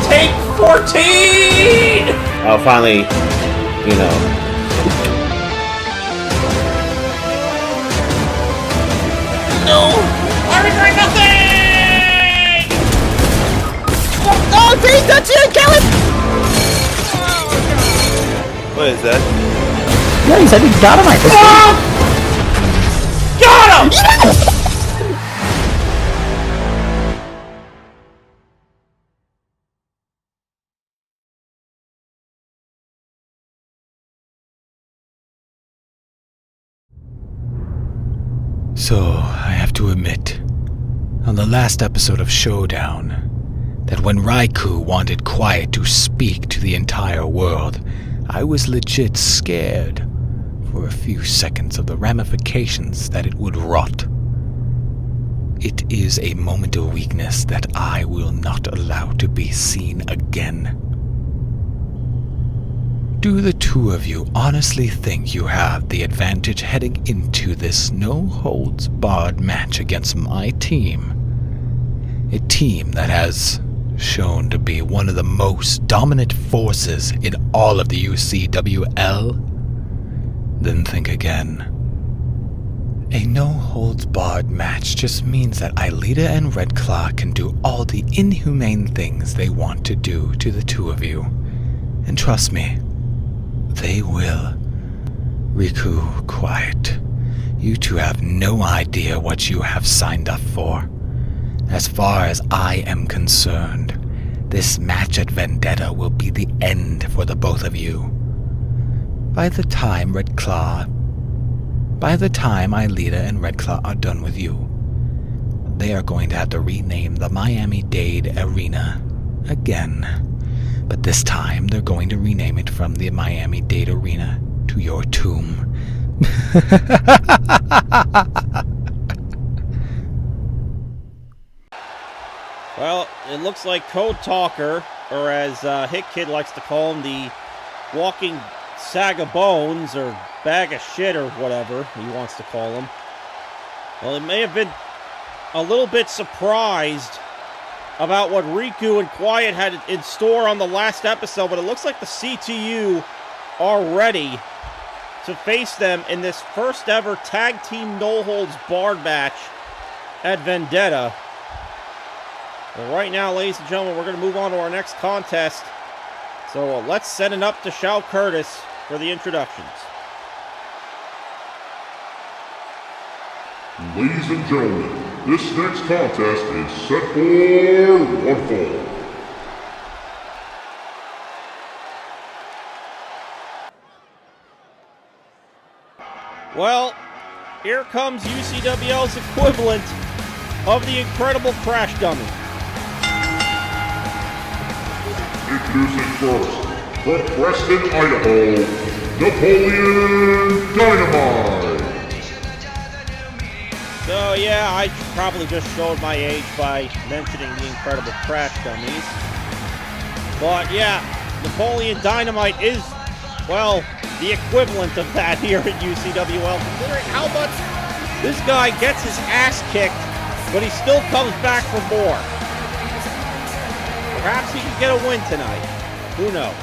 Take 14! Oh, finally, you know. No! I regret nothing! Oh, please, that's it, kill him! What is that? Yeah, he said he Dynamite. Got him! Yes! So, I have to admit, on the last episode of Showdown, that when Raikou wanted Quiet to speak to the entire world, I was legit scared for a few seconds of the ramifications that it would wrought. It is a moment of weakness that I will not allow to be seen again. Do the two of you honestly think you have the advantage heading into this no-holds-barred match against my team? A team that has shown to be one of the most dominant forces in all of the UCWL? Then think again. A no-holds-barred match just means that Aelita and Redclaw can do all the inhumane things they want to do to the two of you. And trust me, they will. Raikou, Quiet. You two have no idea what you have signed up for. As far as I am concerned, this match at Vendetta will be the end for the both of you. By the time Aelita and Redclaw are done with you, they are going to have to rename the Miami-Dade Arena again. But this time, they're going to rename it from the Miami-Dade Arena to your tomb. Well, it looks like Code Talker, or as Hit Kid likes to call him, the walking sack of bones, or bag of shit, or whatever he wants to call him. Well, he may have been a little bit surprised about what Raikou and Quiet had in store on the last episode, but it looks like the CTU are ready to face them in this first ever tag team no-holds-barred match at Vendetta. Well, right now, ladies and gentlemen, we're going to move on to our next contest. So let's send it up to Shao Curtis for the introductions. Ladies and gentlemen, this next contest is set for one fall. Well, here comes UCWL's equivalent of the Incredible Crash Dummy. Introducing first, from Preston, Idaho, Napoleon Dynamite. So yeah, I probably just showed my age by mentioning the Incredible Crash Dummies. But yeah, Napoleon Dynamite is, well, the equivalent of that here at UCWL, considering how much this guy gets his ass kicked, but he still comes back for more. Perhaps he can get a win tonight. Who knows?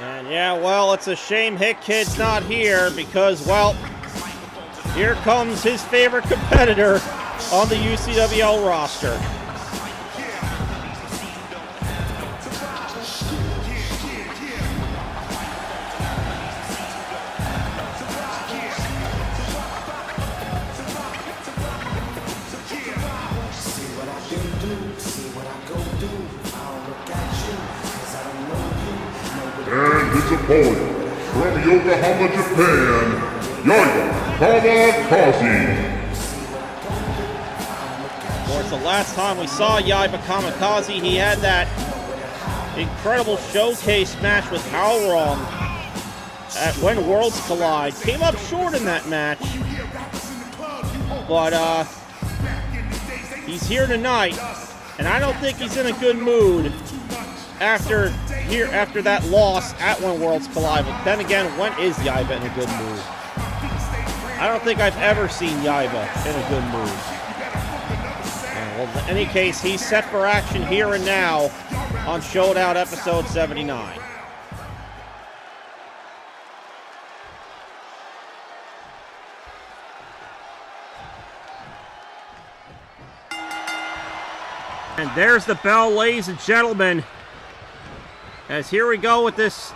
And yeah, well, it's a shame Hit Kid's not here because, well, here comes his favorite competitor on the UCWL roster. And his opponent, from Yokohama, Japan, Yaima Kamikaze. Of course, the last time we saw Yaima Kamikaze, he had that incredible showcase match with Howrong at When Worlds Collide. Came up short in that match, but he's here tonight, and I don't think he's in a good mood after that loss at When Worlds Collide. But then again, when is Yaima in a good mood? I don't think I've ever seen Yaima in a good mood. Well, in any case, he's set for action here and now on Showdown episode 79. And there's the bell, ladies and gentlemen. As here we go with this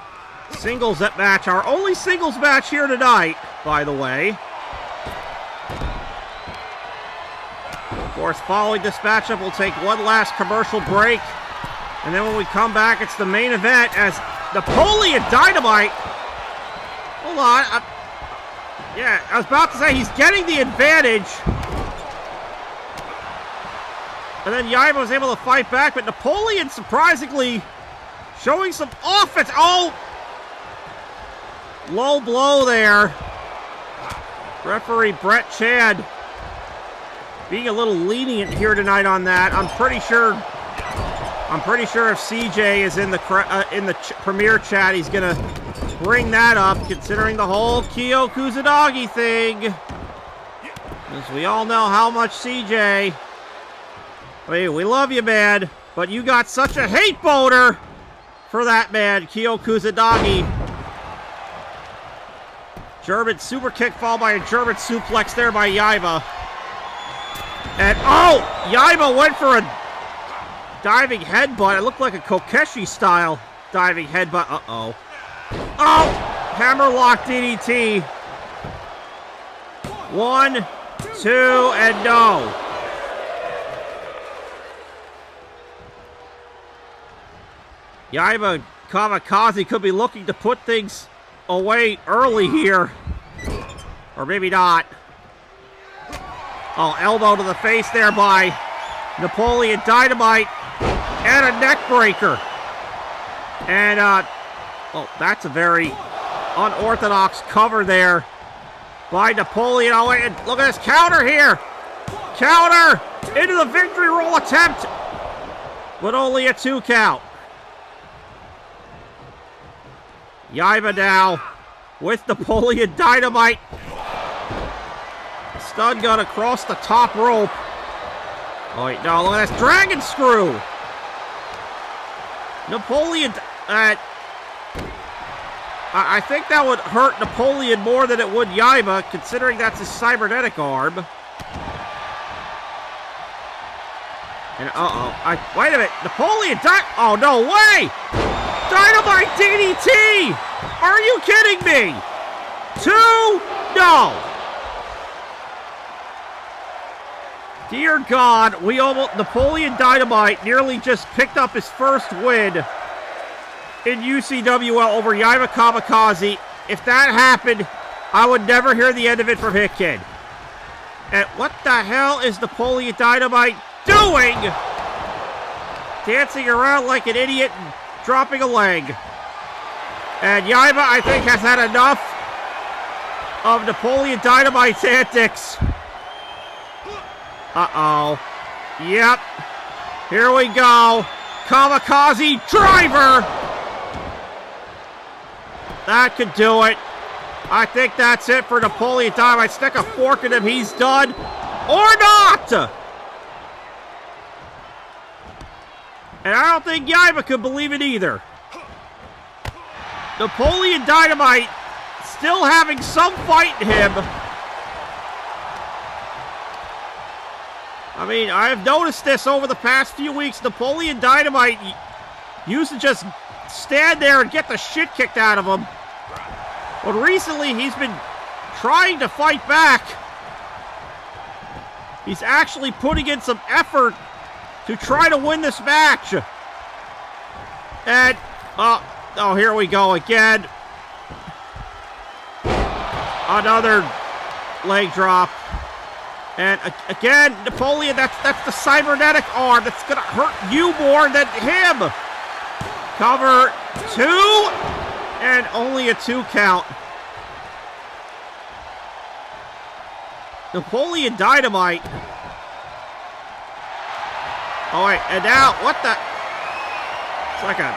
singles match. Our only singles match here tonight, by the way. Of course, following this matchup, we'll take one last commercial break. And then when we come back, it's the main event as Napoleon Dynamite. Hold on. Yeah, I was about to say he's getting the advantage. And then Yaima was able to fight back, but Napoleon surprisingly showing some offense. Oh! Low blow there. Referee Brett Chad being a little lenient here tonight on that. I'm pretty sure if CJ is in the premiere chat, he's gonna bring that up, considering the whole Kyo Kusadagi thing. As we all know how much CJ, we love you, man, but you got such a hate boner for that man, Kyo Kusadagi. German super kick followed by a German suplex there by Yaima. And oh, Yaima went for a diving headbutt. It looked like a Kokeshi style diving headbutt. Uh-oh. Oh, hammerlock DDT. 1, 2, and no. Yaima Kamikaze could be looking to put things away early here. Or maybe not. Oh, elbow to the face there by Napoleon Dynamite. And a neck breaker. And, oh, that's a very unorthodox cover there by Napoleon. Oh, and look at this counter here. Counter into the victory roll attempt. But only a 2 count. Yaima now with Napoleon Dynamite. Stun gun across the top rope. Oh, wait, no, look at this dragon screw. Napoleon, I think that would hurt Napoleon more than it would Yaima, considering that's his cybernetic arm. And wait a minute, Napoleon, oh no way! Dynamite DDT! Are you kidding me? 2? No! Dear God, Napoleon Dynamite nearly just picked up his first win in UCWL over Yaima Kamikaze. If that happened, I would never hear the end of it from Hit Kid. And what the hell is Napoleon Dynamite doing? Dancing around like an idiot and dropping a leg. And Yaima, I think, has had enough of Napoleon Dynamite's antics. Uh-oh. Yep. Here we go. Kamikaze driver. That could do it. I think that's it for Napoleon Dynamite. Stick a fork in him. He's done. Or not. And I don't think Yaima could believe it either. Napoleon Dynamite still having some fight in him. I mean, I have noticed this over the past few weeks. Napoleon Dynamite used to just stand there and get the shit kicked out of him. But recently, he's been trying to fight back. He's actually putting in some effort to try to win this match. And, oh, here we go again. Another leg drop. And again, Napoleon, that's the cybernetic arm. That's going to hurt you more than him. Cover 2. And only a 2 count. Napoleon Dynamite. Oh, wait. And now, what the? It's like a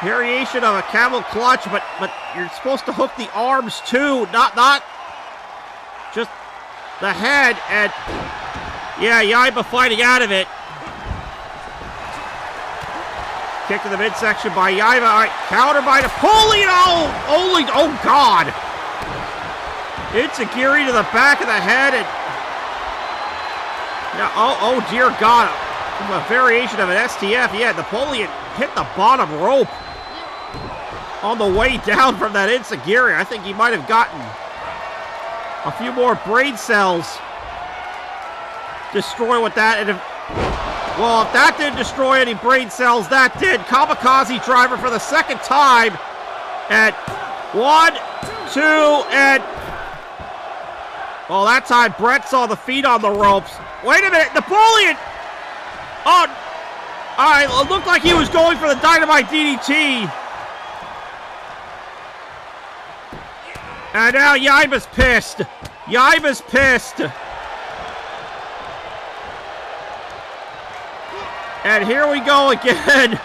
variation of a camel clutch, but you're supposed to hook the arms too. Not just the head. And yeah, Yaima fighting out of it. Kick to the midsection by Yaima. All right, counter by Napoleon. Oh, God. It's a Giri to the back of the head. And now, oh, dear God. A variation of an STF. Yeah, Napoleon hit the bottom rope on the way down from that Enziguri. I think he might have gotten a few more brain cells destroyed with that. And if that didn't destroy any brain cells, that did. Kamikaze driver for the second time. At 1, 2, and... well, that time Brett saw the feet on the ropes. Wait a minute, Napoleon! Oh, all right, it looked like he was going for the Dynamite DDT. And now Yaima's pissed. Yaima's pissed. And here we go again.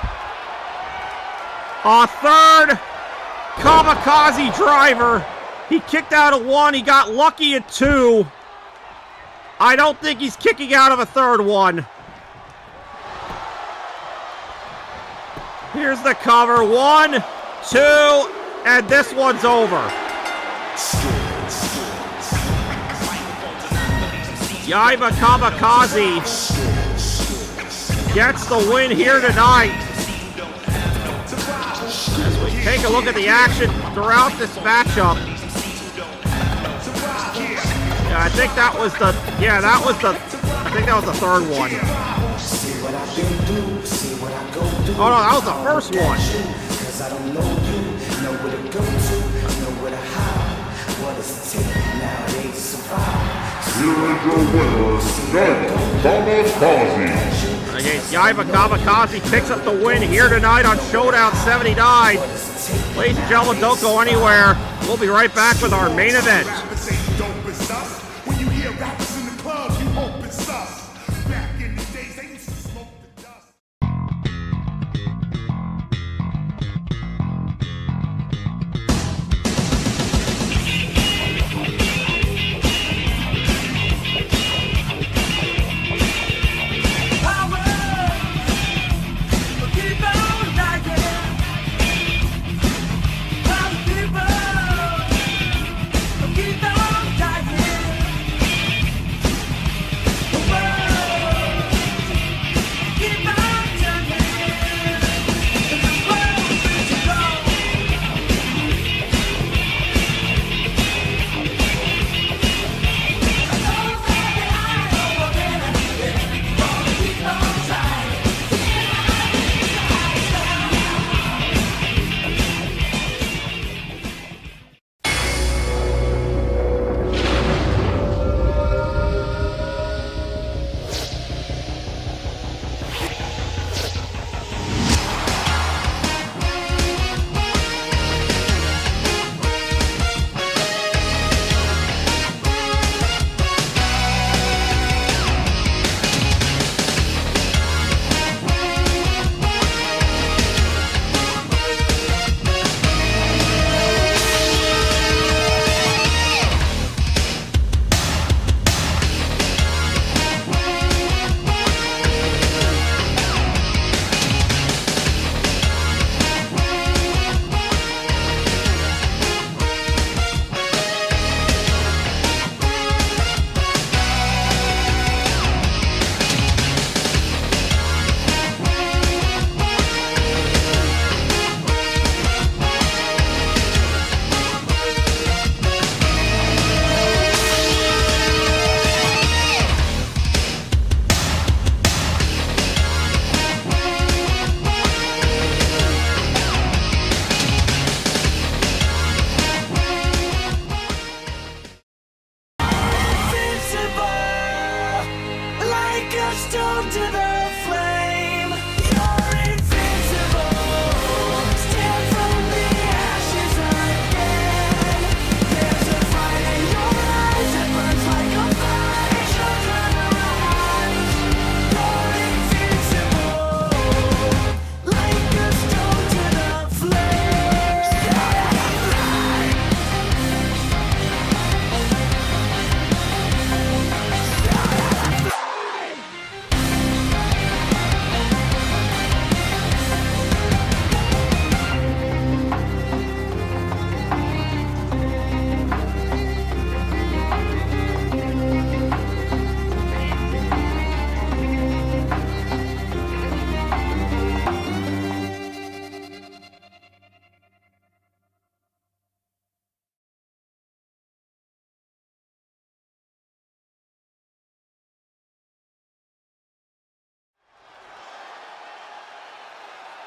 A third Kamikaze driver. He kicked out of 1. He got lucky at 2. I don't think he's kicking out of a third one. Here's the cover. 1, 2, and this one's over. Yaima Kamikaze gets the win here tonight. As we take a look at the action throughout this matchup. Yeah, I think that was the third one. Oh no, that was the first one. Here is your winner, Kamikaze. Against Yaima Kamikaze picks up the win here tonight on Showdown 79. Ladies and gentlemen, don't go anywhere. We'll be right back with our main event.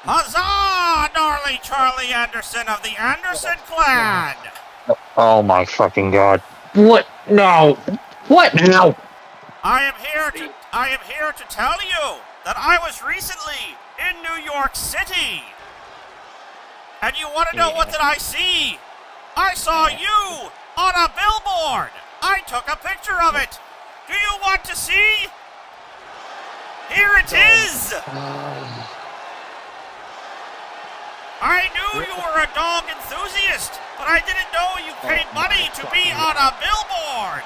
Huzzah, Gnarly Charlie Anderson of the Anderson clan! Oh my fucking god. What? No. What now? I am here to tell you that I was recently in New York City. And you want to know what did I see? I saw you on a billboard. I took a picture of it. Do you want to see? Here it is. I knew you were a dog enthusiast, but I didn't know you paid money to be on a billboard.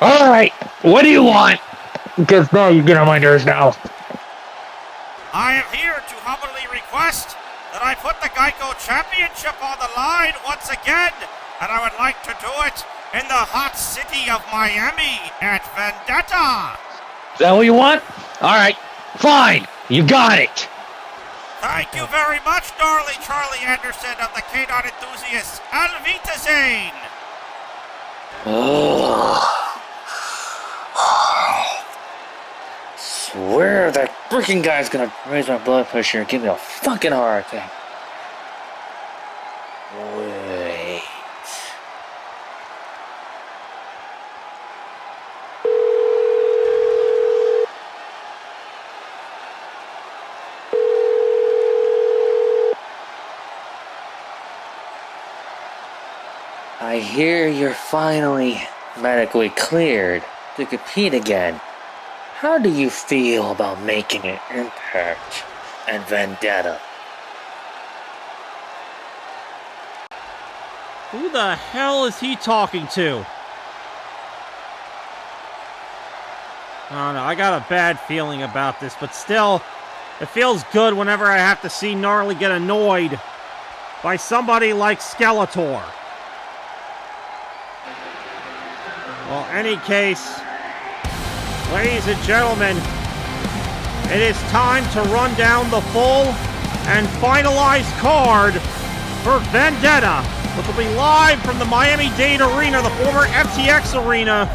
Alright, what do you want? Because now you get on my nerves now. I am here to humbly request that I put the Geico Championship on the line once again, and I would like to do it in the hot city of Miami at Vendetta. Is that what you want? Alright, fine, you got it. Thank you very much, Gnarly Charlie Anderson of the K-Dot Enthusiasts. Alvitazane! Swear that freaking guy's gonna raise my blood pressure and give me a fucking heart attack. Wait. I hear you're finally medically cleared to compete again. How do you feel about making an impact and Vendetta? Who the hell is he talking to? I don't know, I got a bad feeling about this, but still, it feels good whenever I have to see Gnarly get annoyed by somebody like Skeletor. Well, any case, ladies and gentlemen, it is time to run down the full and finalized card for Vendetta, which will be live from the Miami-Dade Arena, the former FTX Arena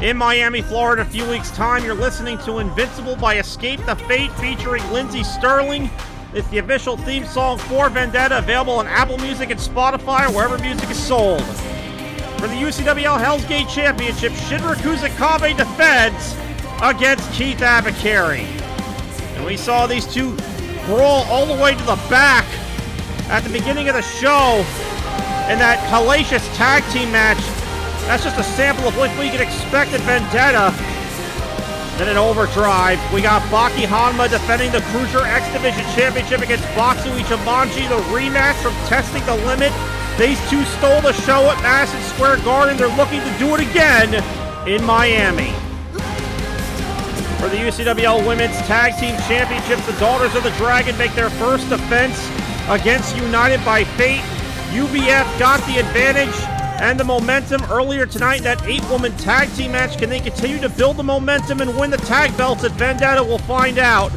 in Miami, Florida. In a few weeks' time, you're listening to Invincible by Escape the Fate featuring Lindsey Sterling. It's the official theme song for Vendetta, available on Apple Music and Spotify, or wherever music is sold. For the UCWL Hell's Gate Championship, Shinra Kusakabe defends against Keith Abakari. And we saw these two brawl all the way to the back at the beginning of the show in that hellacious tag team match. That's just a sample of what we can expect at Vendetta. Then in Overdrive, we got Baki Hanma defending the Cruiser X Division Championship against Batsu Ichibanji, the rematch from Testing the Limit. These two stole the show at Madison Square Garden. They're looking to do it again in Miami. For the UCWL Women's Tag Team Championships, the Daughters of the Dragon make their first defense against United by Fate. UBF got the advantage and the momentum earlier tonight in that 8-woman tag team match. Can they continue to build the momentum and win the tag belts at Vendetta? We'll find out.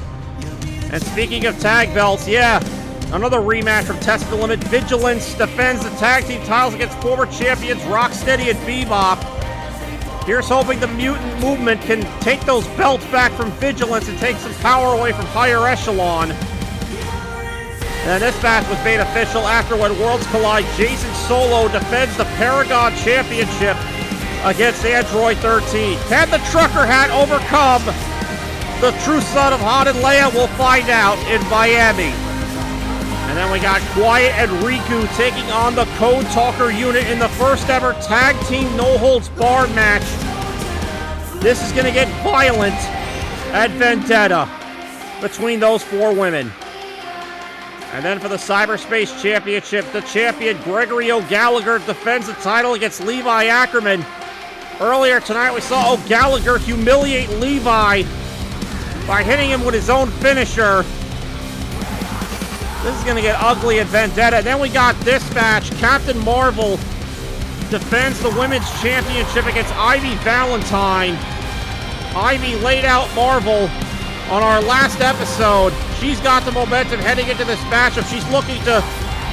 And speaking of tag belts, yeah, another rematch from Test the Limit. Vigilance defends the tag team titles against former champions Rocksteady and Bebop. Here's hoping the Mutant Movement can take those belts back from Vigilance and take some power away from Higher Echelon. And this match was made official after when Worlds Collide, Jason Solo defends the Paragon Championship against Android 13. Can the trucker hat overcome the true son of Han and Leia? We'll find out in Miami. And then we got Quiet and Riku taking on the Code Talker unit in the first ever tag team no-holds-barred match. This is going to get violent at Vendetta between those four women. And then for the Cyberspace Championship, the champion Gregory O'Gallagher defends the title against Levi Ackerman. Earlier tonight, we saw O'Gallagher humiliate Levi by hitting him with his own finisher. This is going to get ugly at Vendetta. Then we got this match. Captain Marvel defends the Women's Championship against Ivy Valentine. Ivy laid out Marvel on our last episode. She's got the momentum heading into this matchup. She's looking to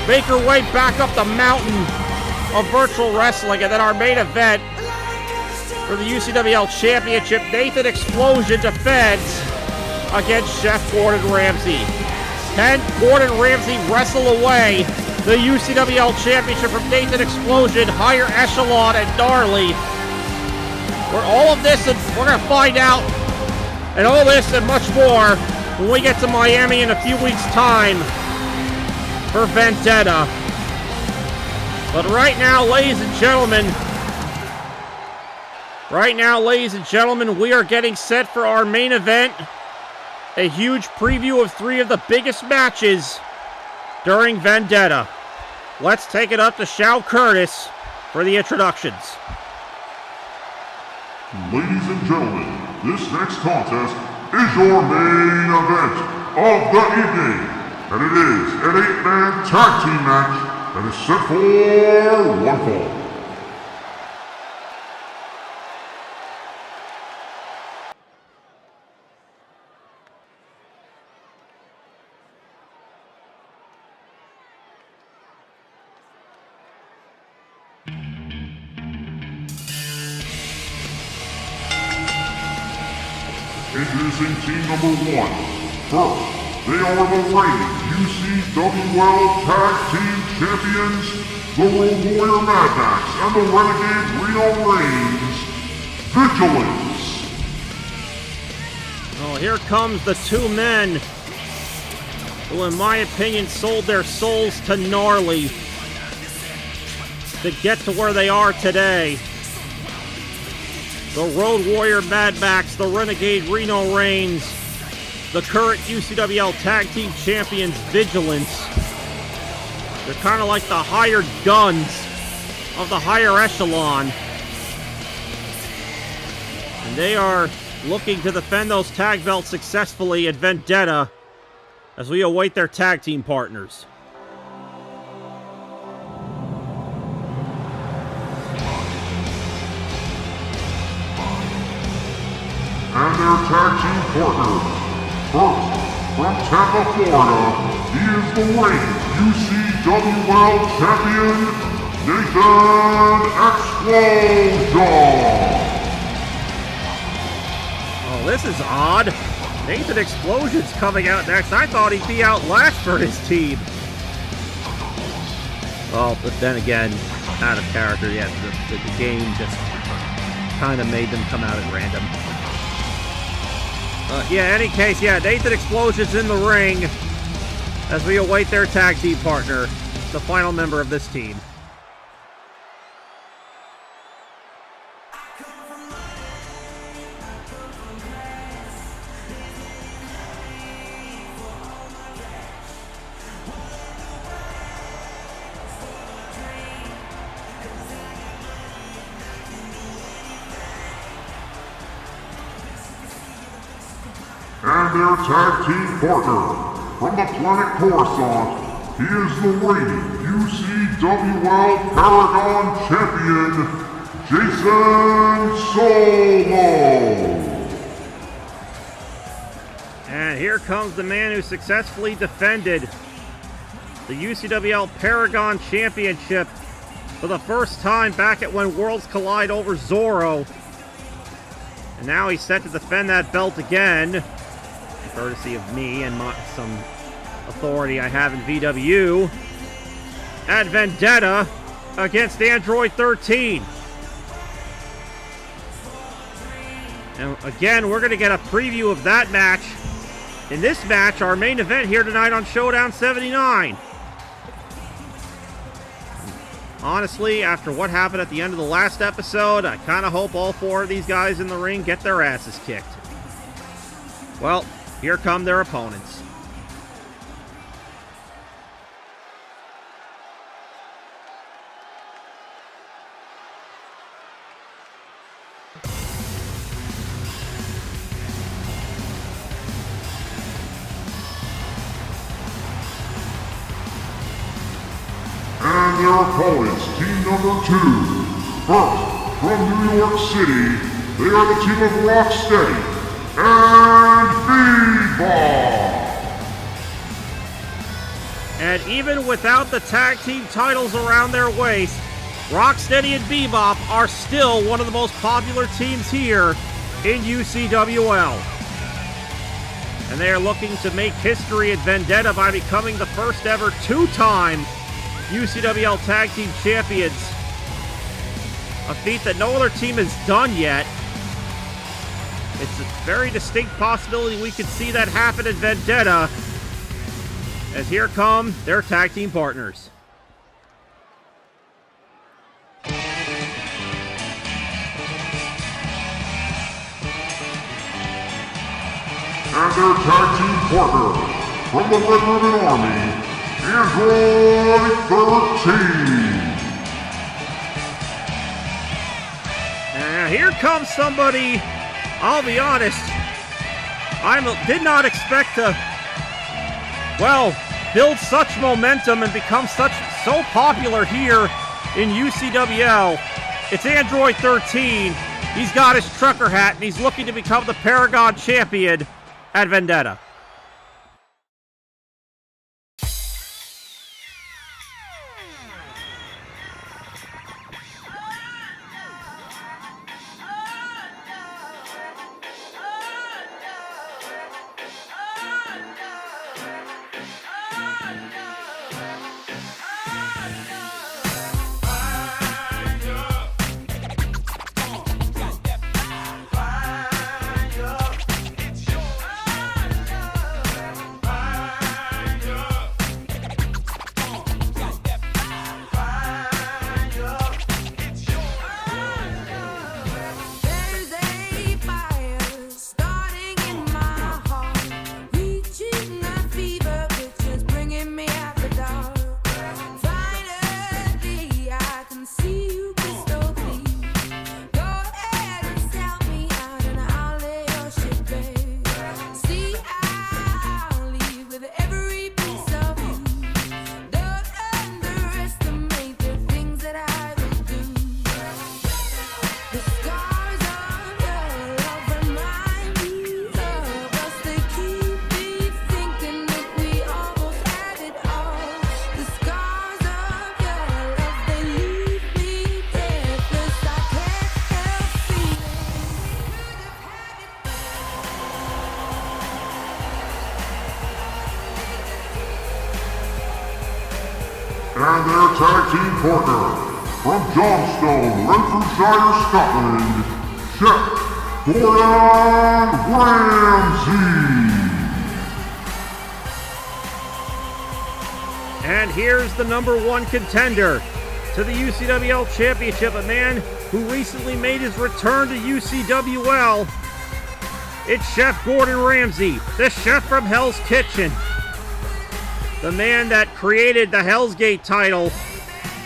make her way back up the mountain of virtual wrestling. And then our main event for the UCWL Championship, Nathan Explosion defends against Chef Gordon Ramsay. Can Gordon Ramsay wrestle away the UCWL Championship from Nathan Explosion, Higher Echelon, and Gnarly? We're all of this, and we're going to find out, and all this and much more when we get to Miami in a few weeks' time for Vendetta. But right now, ladies and gentlemen, we are getting set for our main event. A huge preview of 3 of the biggest matches during Vendetta. Let's take it up to Shao Curtis for the introductions. Ladies and gentlemen, this next contest is your main event of the evening. And it is an 8-man tag team match that is set for one fall. Introducing team number 1. First, they are the reigning UCWL Tag Team Champions, the Road Warrior Mad Max and the Renegade Reno Reigns, Vigilance. Oh, here comes the 2 men who, in my opinion, sold their souls to Gnarly to get to where they are today. The Road Warrior Mad Max, the Renegade Reno Reigns, the current UCWL Tag Team Champions, Vigilance. They're kind of like the hired guns of the higher echelon. And they are looking to defend those tag belts successfully at Vendetta as we await their tag team partners. And their tag team partner. First, from Tampa, Florida, he is the reigning UCWL champion, Nathan Explosion. Oh, this is odd. Nathan Explosion's coming out next. I thought he'd be out last for his team. Well, but then again, out of character, yeah, the game just kind of made them come out at random. Any case, Nathan Explosion's in the ring as we await their tag team partner, the final member of this team. And their tag team partner, from the planet Coruscant, he is the reigning UCWL Paragon champion, Jason Solo. And here comes the man who successfully defended the UCWL Paragon Championship for the first time back at When Worlds Collide over Zorro. And now he's set to defend that belt again, courtesy of me and some authority I have in VW, at Vendetta against Android 13. And again, we're going to get a preview of that match. In this match, our main event here tonight on Showdown 79. Honestly, after what happened at the end of the last episode, I kind of hope all 4 of these guys in the ring get their asses kicked. Well, here come their opponents. And their opponents, team number 2. First, from New York City, they are the team of Rocksteady and V-Pac. And even without the tag team titles around their waist, Rocksteady and Bebop are still one of the most popular teams here in UCWL. And they are looking to make history at Vendetta by becoming the first ever two-time UCWL Tag Team Champions. A feat that no other team has done yet. It's a very distinct possibility we could see that happen at Vendetta. As here come their tag team partners. And their tag team partner, from the Red Ribbon Army, Android 13. And here comes somebody, I'll be honest, I did not expect to, well, build such momentum and become so popular here in UCWL. It's Android 13. He's got his trucker hat and he's looking to become the Paragon champion at Vendetta. And their tag team partner, from Johnstone, Renfrewshire, Scotland, Chef Gordon Ramsay. And here's the #1 contender to the UCWL Championship, a man who recently made his return to UCWL. It's Chef Gordon Ramsay, the chef from Hell's Kitchen. The man that created the Hell's Gate title,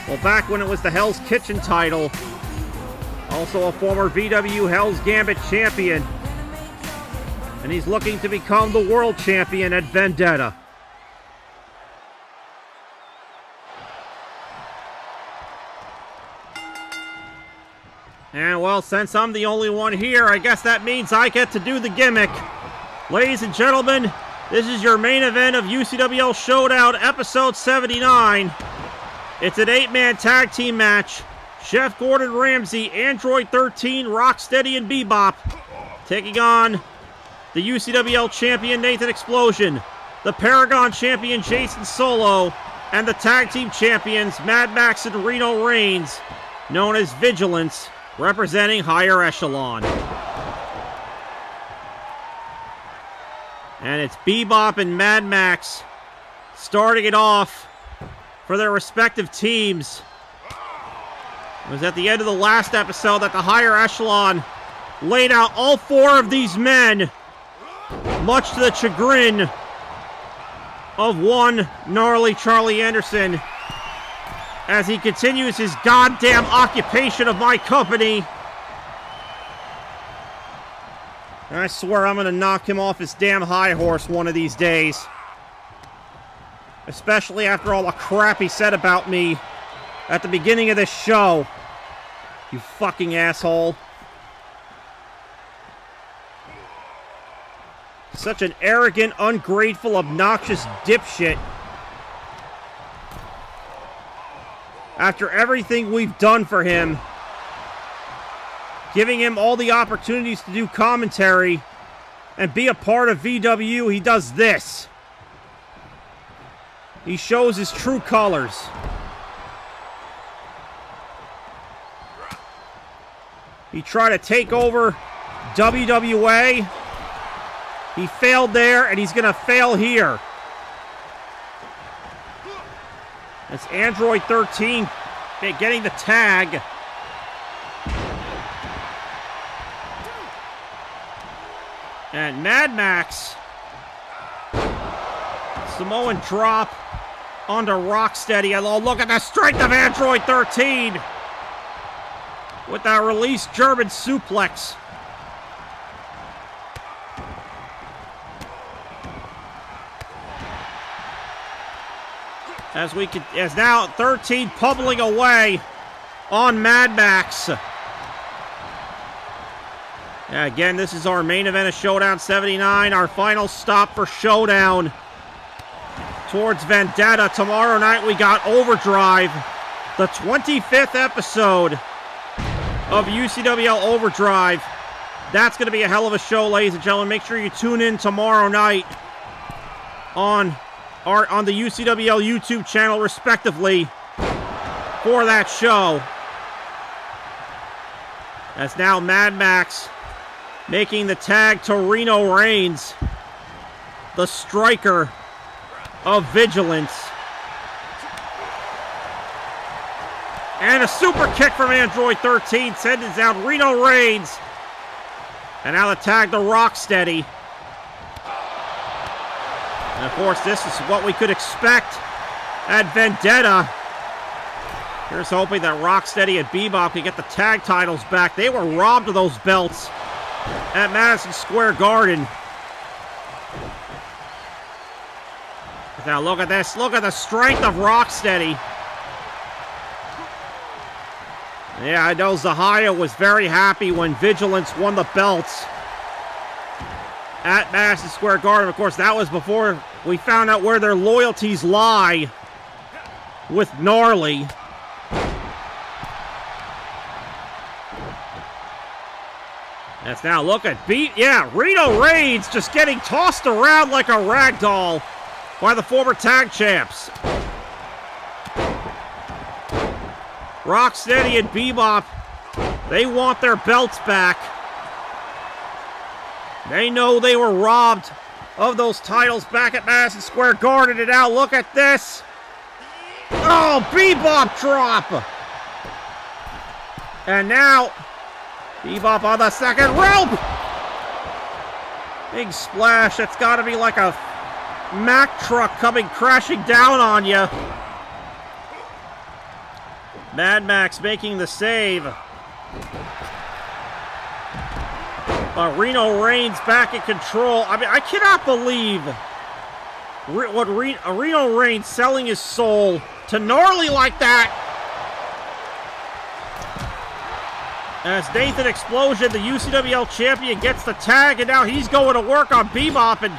well, back when it was the Hell's Kitchen title. Also a former VW Hell's Gambit champion. And he's looking to become the world champion at Vendetta. And well, since I'm the only one here, I guess that means I get to do the gimmick. Ladies and gentlemen, this is your main event of UCWL Showdown, episode 79. It's an 8-man tag team match. Chef Gordon Ramsay, Android 13, Rocksteady, and Bebop taking on the UCWL champion Nathan Explosion, the Paragon champion Jason Solo, and the tag team champions Mad Max and Reno Reigns, known as Vigilance, representing Higher Echelon. And it's Bebop and Mad Max starting it off for their respective teams. It was at the end of the last episode that the Higher Echelon laid out all 4 of these men, much to the chagrin of one Gnarly Charly Anderson, as he continues his goddamn occupation of my company. And I swear I'm gonna knock him off his damn high horse one of these days. Especially after all the crap he said about me at the beginning of this show. You fucking asshole. Such an arrogant, ungrateful, obnoxious dipshit. After everything we've done for him, giving him all the opportunities to do commentary, and be a part of VW, he does this. He shows his true colors. He tried to take over WWA. He failed there, and he's going to fail here. It's Android 13 getting the tag. And Mad Max. Samoan drop onto Rocksteady. Oh, look at the strength of Android 13. With that released German suplex. As now 13 pummeling away on Mad Max. Yeah, again, this is our main event of Showdown 79, our final stop for Showdown towards Vendetta. Tomorrow night we got Overdrive, the 25th episode of UCWL Overdrive. That's going to be a hell of a show, ladies and gentlemen. Make sure you tune in tomorrow night on the UCWL YouTube channel, respectively, for that show. As now Mad Max making the tag to Reno Reigns, the striker of Vigilance. And a super kick from Android 13 sends down Reno Reigns. And now the tag to Rocksteady. And of course, this is what we could expect at Vendetta. Here's hoping that Rocksteady and Bebop can get the tag titles back. They were robbed of those belts at Madison Square Garden. Now look at this. Look at the strength of Rocksteady. Yeah, I know Zahaya was very happy when Vigilance won the belts at Madison Square Garden. Of course, that was before we found out where their loyalties lie with Gnarly. That's now look at Reno Reigns just getting tossed around like a rag doll by the former tag champs. Rocksteady and Bebop, they want their belts back. They know they were robbed of those titles back at Madison Square Garden, and now look at this. Oh, Bebop drop. And now Bebop on the second rope. Big splash. That's got to be like a Mack truck coming crashing down on you. Mad Max making the save. But Reno Reigns back in control. I mean, I cannot believe what Reno Reigns selling his soul to Gnarly like that. As Nathan Explosion, the UCWL champion, gets the tag, and now he's going to work on Bebop. And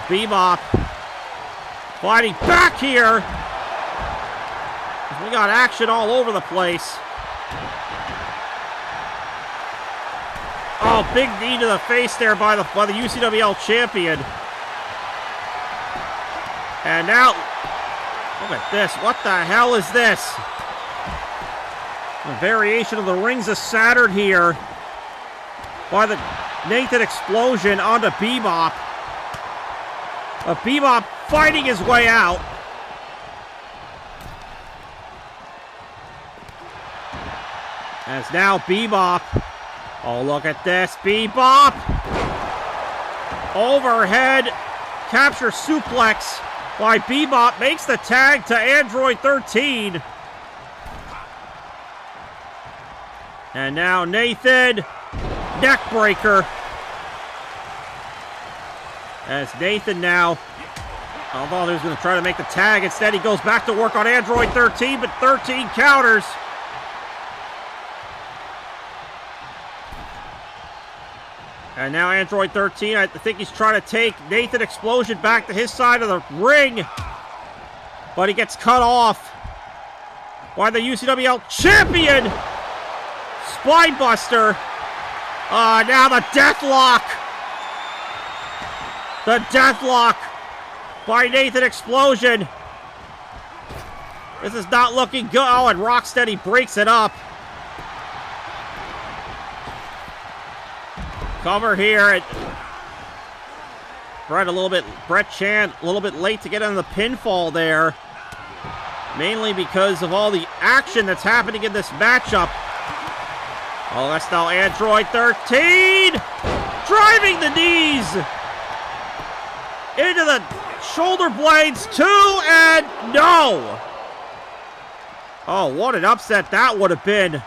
Bebop fighting back here. We got action all over the place. Oh, big knee to the face there by the UCWL champion. And now, look at this. What the hell is this? A variation of the Rings of Saturn here by the Nathan Explosion onto Bebop. Bebop fighting his way out. As now Bebop. Oh, look at this. Bebop. Overhead capture suplex by Bebop. Makes the tag to Android 13. And now Nathan. Neckbreaker. As Nathan now, although he's going to try to make the tag, instead he goes back to work on Android 13, but 13 counters. And now Android 13, I think he's trying to take Nathan Explosion back to his side of the ring. But he gets cut off by the UCWL champion. Spinebuster. Now the Deathlock. The Deathlock by Nathan Explosion. This is not looking good. Oh, and Rocksteady breaks it up. Cover here. And Brett Chan a little bit late to get on the pinfall there. Mainly because of all the action that's happening in this matchup. Oh, that's now Android 13. Driving the knees into the shoulder blades. 2 and no. Oh, what an upset that would have been.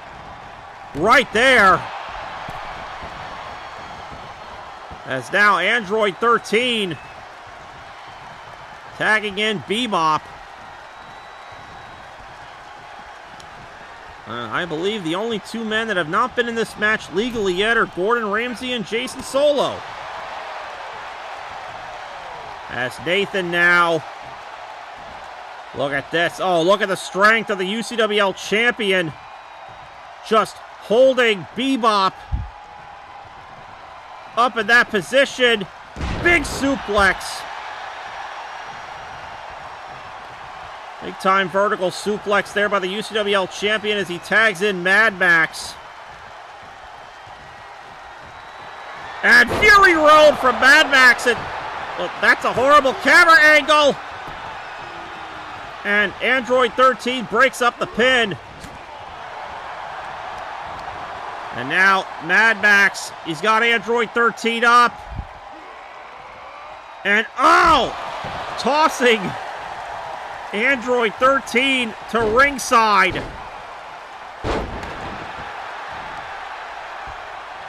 Right there. As now Android 13 tagging in Bebop. I believe the only two men that have not been in this match legally yet are Gordon Ramsay and Jason Solo. As Nathan now. Look at this. Oh, look at the strength of the UCWL champion. Just holding Bebop up in that position. Big suplex. Big time vertical suplex there by the UCWL champion as he tags in Mad Max. And Fury Road from Mad Max. And well, that's a horrible camera angle. And Android 13 breaks up the pin. And now Mad Max, he's got Android 13 up. And oh! Tossing Android 13 to ringside.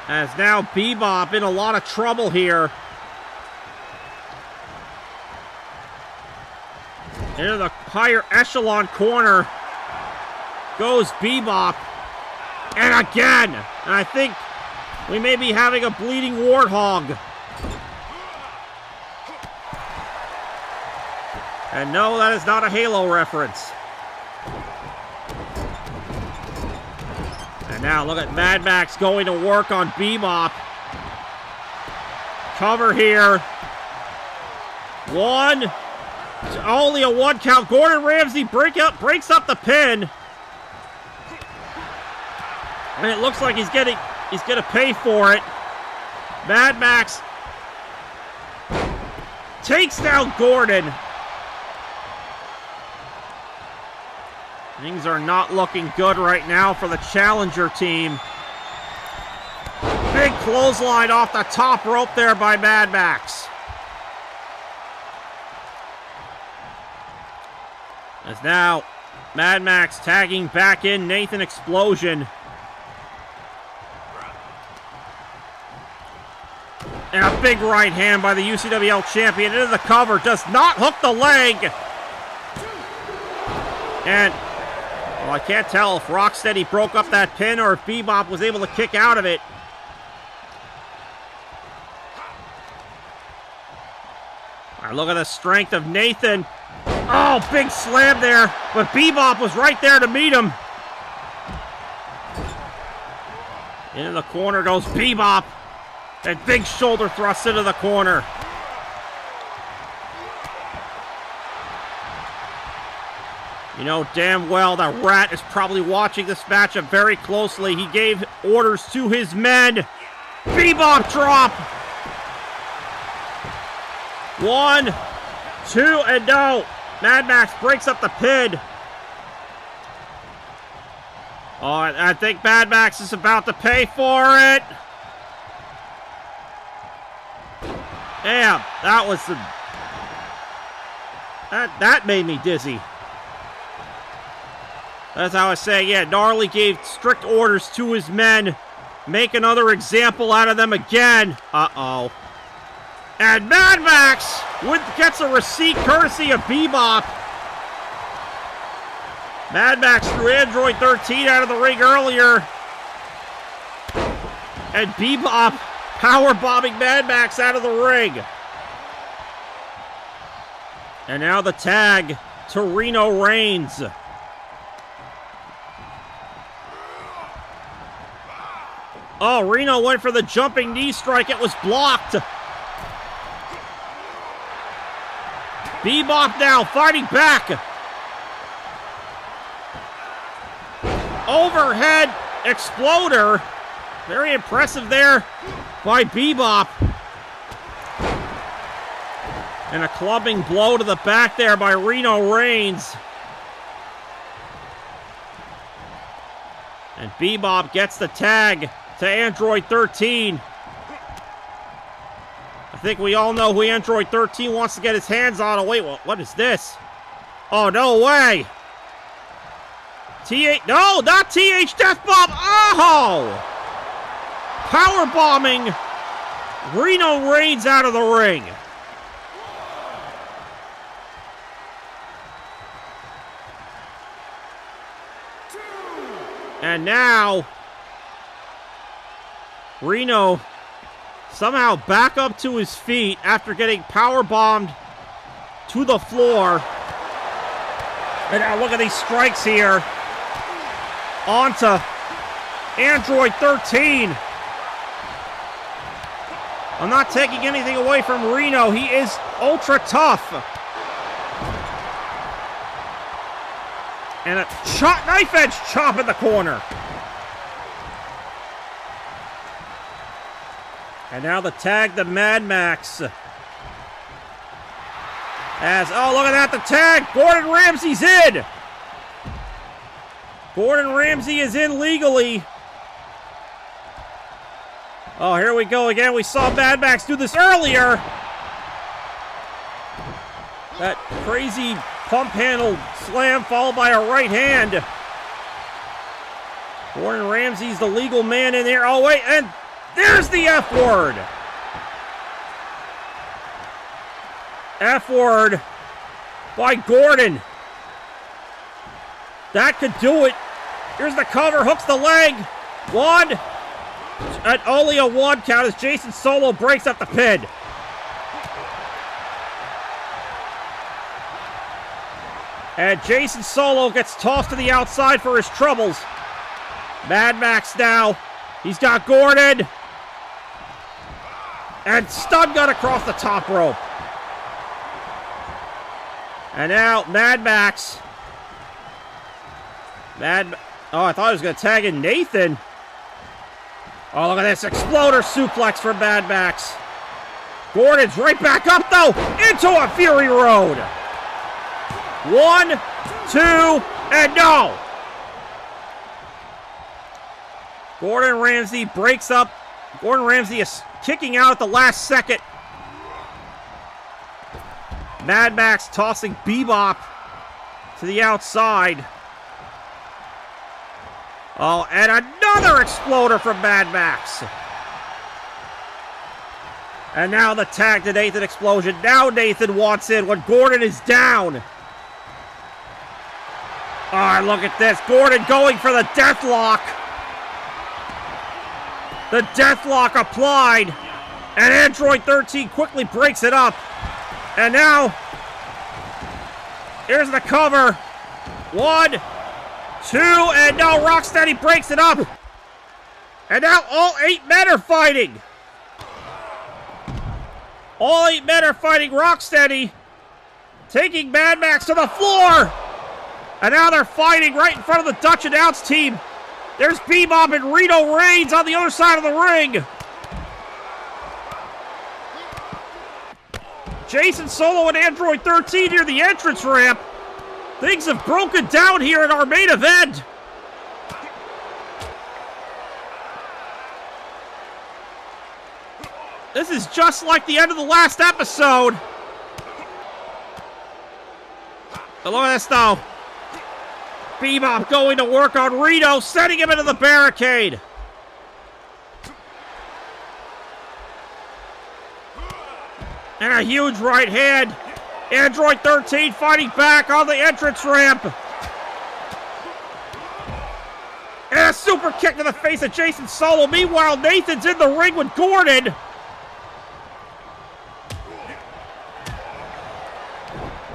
As now Bebop in a lot of trouble here. Into the higher echelon corner goes Bebop. And again, and I think we may be having a bleeding warthog. And no, that is not a Halo reference. And now look at Mad Max going to work on Bebop. Cover here. One. Only a 1 count. Gordon Ramsay breaks up the pin. And it looks like he's gonna pay for it. Mad Max takes down Gordon. Things are not looking good right now for the challenger team. Big clothesline off the top rope there by Mad Max. As now Mad Max tagging back in Nathan Explosion. And a big right hand by the UCWL champion into the cover. Does not hook the leg. And well, I can't tell if Rocksteady broke up that pin or if Bebop was able to kick out of it. All right, look at the strength of Nathan. Oh, big slam there. But Bebop was right there to meet him. Into the corner goes Bebop. And big shoulder thrust into the corner. You know damn well that Rat is probably watching this matchup very closely. He gave orders to his men. Bebop drop. 1, 2, and no. Mad Max breaks up the pin. Oh, I think Mad Max is about to pay for it. Damn, that was the... That made me dizzy. That's how I say, yeah, Gnarly gave strict orders to his men. Make another example out of them again. Uh-oh. And Mad Max gets a receipt courtesy of Bebop. Mad Max threw Android 13 out of the ring earlier. And Bebop powerbombing Mad Max out of the ring. And now the tag to Reno Reigns. Oh, Reno went for the jumping knee strike. It was blocked. Bebop now fighting back. Overhead exploder. Very impressive there by Bebop. And a clubbing blow to the back there by Reno Reigns. And Bebop gets the tag to Android 13. I think we all know who Android 13 wants to get his hands on. Oh, wait, what is this? Oh, no way. No, not TH Death Bomb. Oh! Power bombing Reno Reigns out of the ring. And now, Reno somehow back up to his feet after getting power bombed to the floor. And now look at these strikes here. Onto Android 13. I'm not taking anything away from Reno. He is ultra tough. And a knife edge chop in the corner. And now the tag to Mad Max. Oh, look at that, the tag. Gordon Ramsay's in. Gordon Ramsay is in legally. Oh, here we go again. We saw Mad Max do this earlier. That crazy pump handle slam followed by a right hand. Gordon Ramsay's the legal man in there. Oh, wait, and there's the F word. F word by Gordon. That could do it. Here's the cover, hooks the leg. One. And only a one count as Jason Solo breaks up the pin. And Jason Solo gets tossed to the outside for his troubles. Mad Max now. He's got Gordon. And stun gun across the top rope. And now Mad Max. Oh, I thought he was going to tag in Nathan. Oh, look at this exploder suplex for Mad Max. Gordon's right back up, though, into a Fury Road. 1, 2, and no. Gordon Ramsay breaks up. Gordon Ramsay is kicking out at the last second. Mad Max tossing Bebop to the outside. Oh, and another exploder from Mad Max. And now the tag to Nathan Explosion. Now Nathan wants in when Gordon is down. All right, look at this. Gordon going for the deathlock. The deathlock applied. And Android 13 quickly breaks it up. And now, here's the cover. 1, 2, and now Rocksteady breaks it up. And now all 8 men are fighting. All 8 men are fighting Rocksteady, taking Mad Max to the floor. And now they're fighting right in front of the Dutch announce team. There's Bebop and Reno Reigns on the other side of the ring. Jason Solo and Android 13 near the entrance ramp. Things have broken down here in our main event. This is just like the end of the last episode. But look at this though. Bebop going to work on Reno, sending him into the barricade. And a huge right hand. Android 13 fighting back on the entrance ramp. And a super kick to the face of Jason Solo. Meanwhile, Nathan's in the ring with Gordon.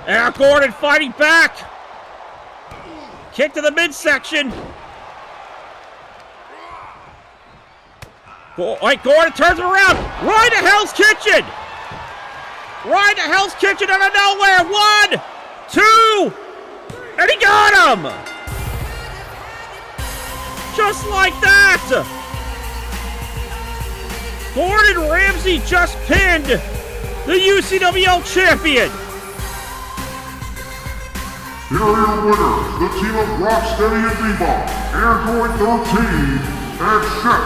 And Gordon fighting back. Kick to the midsection. Gordon turns him around. Right to Hell's Kitchen. Right to Hell's Kitchen out of nowhere. 1, 2, and he got him. Just like that. Gordon Ramsay just pinned the UCWL champion. Here are your winners, the team of Rocksteady and Bebop, Android 13, and Chef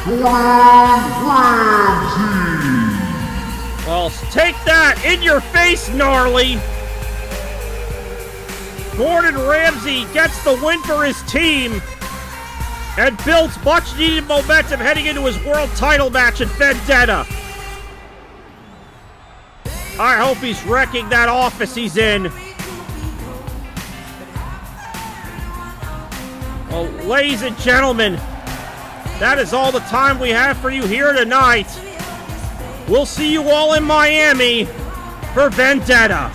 Gordon Ramsay. Well, take that in your face, Gnarly. Gordon Ramsay gets the win for his team and builds much-needed momentum heading into his world title match at Vendetta. I hope he's wrecking that office he's in. Well, ladies and gentlemen, that is all the time we have for you here tonight. We'll see you all in Miami for Vendetta.